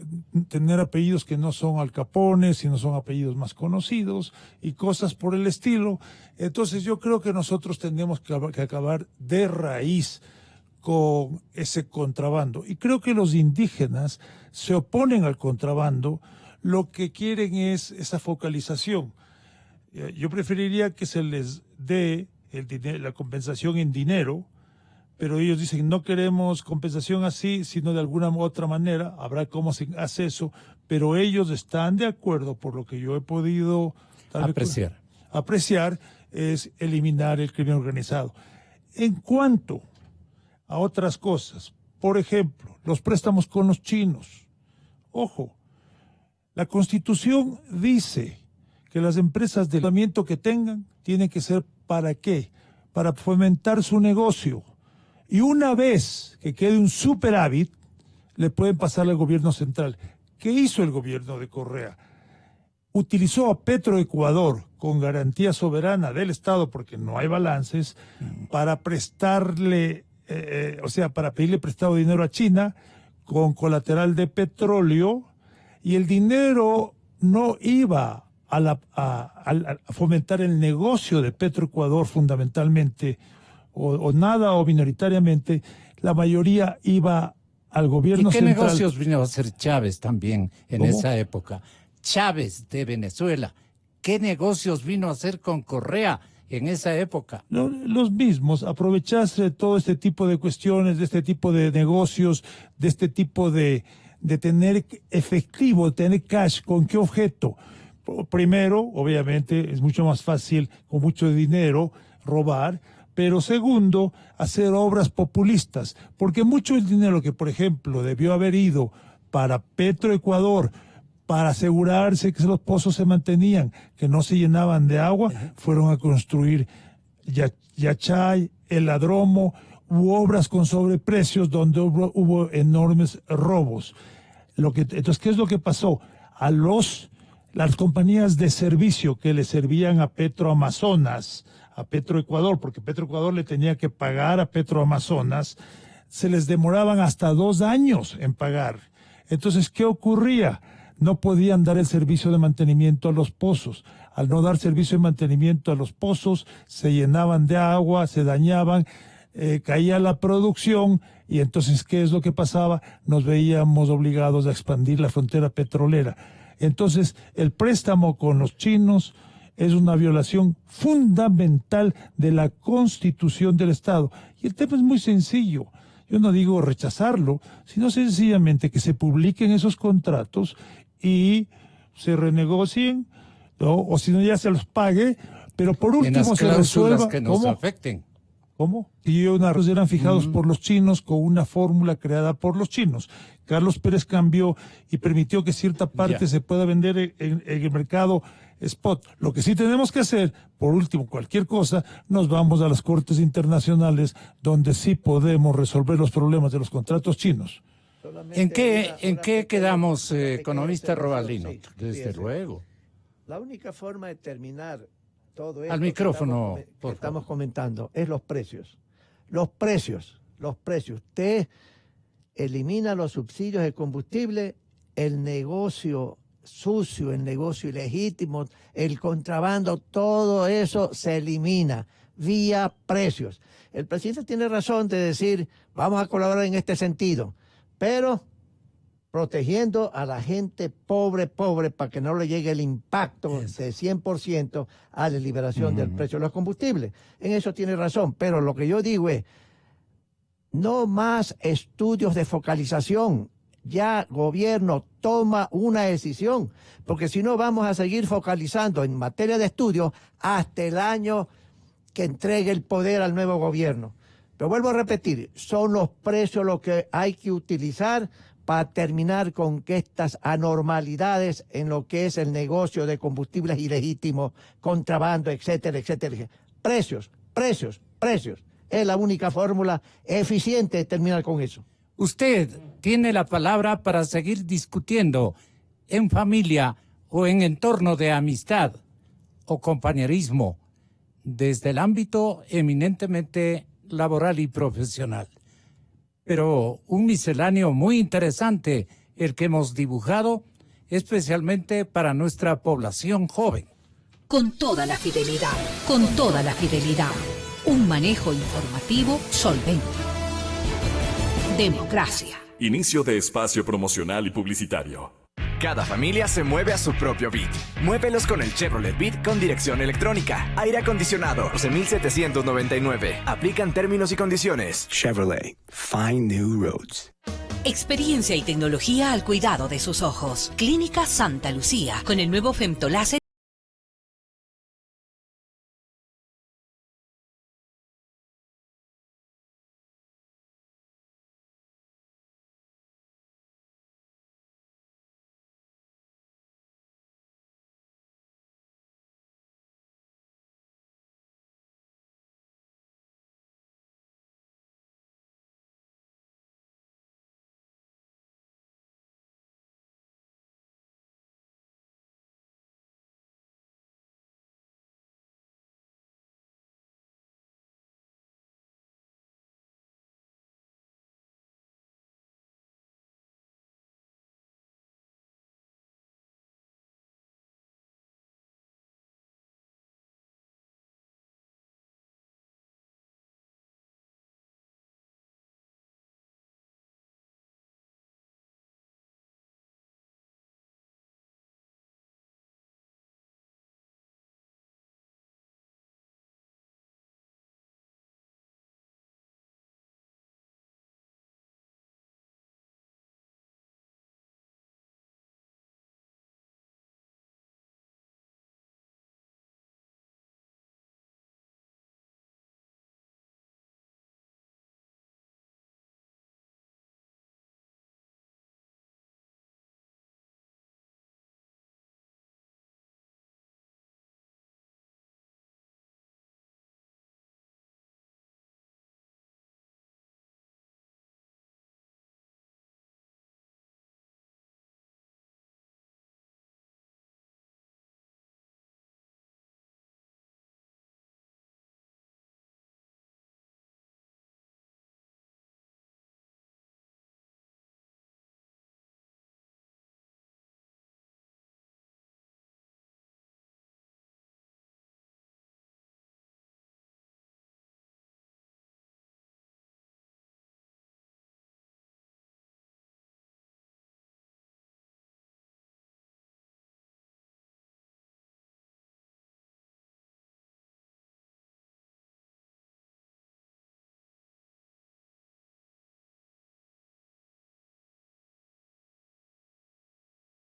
tener apellidos que no son Al Capone, sino son apellidos más conocidos y cosas por el estilo. Entonces yo creo que nosotros tenemos que acabar de raíz con ese contrabando. Y creo que los indígenas se oponen al contrabando, lo que quieren es esa focalización. Yo preferiría que se les dé la compensación en dinero, pero ellos dicen no queremos compensación así, sino de alguna otra manera, habrá cómo se hace eso, pero ellos están de acuerdo, por lo que yo he podido apreciar, es eliminar el crimen organizado. En cuanto a otras cosas, por ejemplo, los préstamos con los chinos. Ojo, la Constitución dice que las empresas de endeudamiento que tengan tienen que ser ¿para qué? Para fomentar su negocio. Y una vez que quede un superávit, le pueden pasar al gobierno central. ¿Qué hizo el gobierno de Correa? Utilizó a Petroecuador con garantía soberana del Estado, porque no hay balances, para prestarle, para pedirle prestado dinero a China con colateral de petróleo, y el dinero no iba a fomentar el negocio de Petroecuador fundamentalmente, o nada o minoritariamente, la mayoría iba al gobierno central. ¿Y qué negocios vino a hacer Chávez también en esa época? Chávez de Venezuela, ¿qué negocios vino a hacer con Correa en esa época? Los mismos, aprovecharse de todo este tipo de cuestiones, de este tipo de negocios, de este tipo de tener efectivo, de tener cash. ¿Con qué objeto? Primero, obviamente, es mucho más fácil con mucho dinero robar, pero segundo, hacer obras populistas, porque mucho del dinero que, por ejemplo, debió haber ido para Petroecuador, para asegurarse que los pozos se mantenían, que no se llenaban de agua, fueron a construir Yachay, el Ladromo, u obras con sobreprecios donde hubo enormes robos. Entonces, ¿qué es lo que pasó? Las compañías de servicio que le servían a Petroamazonas, a Petroecuador, porque Petroecuador le tenía que pagar a Petroamazonas, se les demoraban hasta 2 años en pagar. Entonces, ¿qué ocurría? No podían dar el servicio de mantenimiento a los pozos. Al no dar servicio de mantenimiento a los pozos, se llenaban de agua, se dañaban, caía la producción, y entonces, ¿qué es lo que pasaba? Nos veíamos obligados a expandir la frontera petrolera. Entonces, el préstamo con los chinos es una violación fundamental de la Constitución del Estado. Y el tema es muy sencillo. Yo no digo rechazarlo, sino sencillamente que se publiquen esos contratos y se renegocien, ¿no? O si no, ya se los pague, pero por último se resuelva. Que nos afecten. ¿Cómo? Y unos eran fijados por los chinos con una fórmula creada por los chinos. Carlos Pérez cambió y permitió que cierta parte se pueda vender en el mercado spot. Lo que sí tenemos que hacer, por último, cualquier cosa, nos vamos a las cortes internacionales donde sí podemos resolver los problemas de los contratos chinos. ¿En qué quedamos, economista Robalino? Desde luego. La única forma de terminar todo esto al micrófono, que estamos comentando es los precios. Los precios. Usted elimina los subsidios de combustible, el negocio sucio, el negocio ilegítimo, el contrabando, todo eso se elimina vía precios. El presidente tiene razón de decir, vamos a colaborar en este sentido, pero protegiendo a la gente pobre, para que no le llegue el impacto de 100% a la liberación del precio de los combustibles. En eso tiene razón, pero lo que yo digo es, no más estudios de focalización. Ya gobierno toma una decisión, porque si no vamos a seguir focalizando en materia de estudios hasta el año que entregue el poder al nuevo gobierno. Pero vuelvo a repetir, son los precios los que hay que utilizar para terminar con estas anormalidades en lo que es el negocio de combustibles ilegítimos, contrabando, etcétera, etcétera. Precios. Es la única fórmula eficiente de terminar con eso. Usted tiene la palabra para seguir discutiendo en familia o en entorno de amistad o compañerismo desde el ámbito eminentemente laboral y profesional. Pero un misceláneo muy interesante el que hemos dibujado, especialmente para nuestra población joven. Con toda la fidelidad. Un manejo informativo solvente. Democracia. Inicio de espacio promocional y publicitario. Cada familia se mueve a su propio beat. Muévelos con el Chevrolet Beat con dirección electrónica. Aire acondicionado, 12,799. Aplican términos y condiciones. Chevrolet. Find new roads. Experiencia y tecnología al cuidado de sus ojos. Clínica Santa Lucía. Con el nuevo Femtolase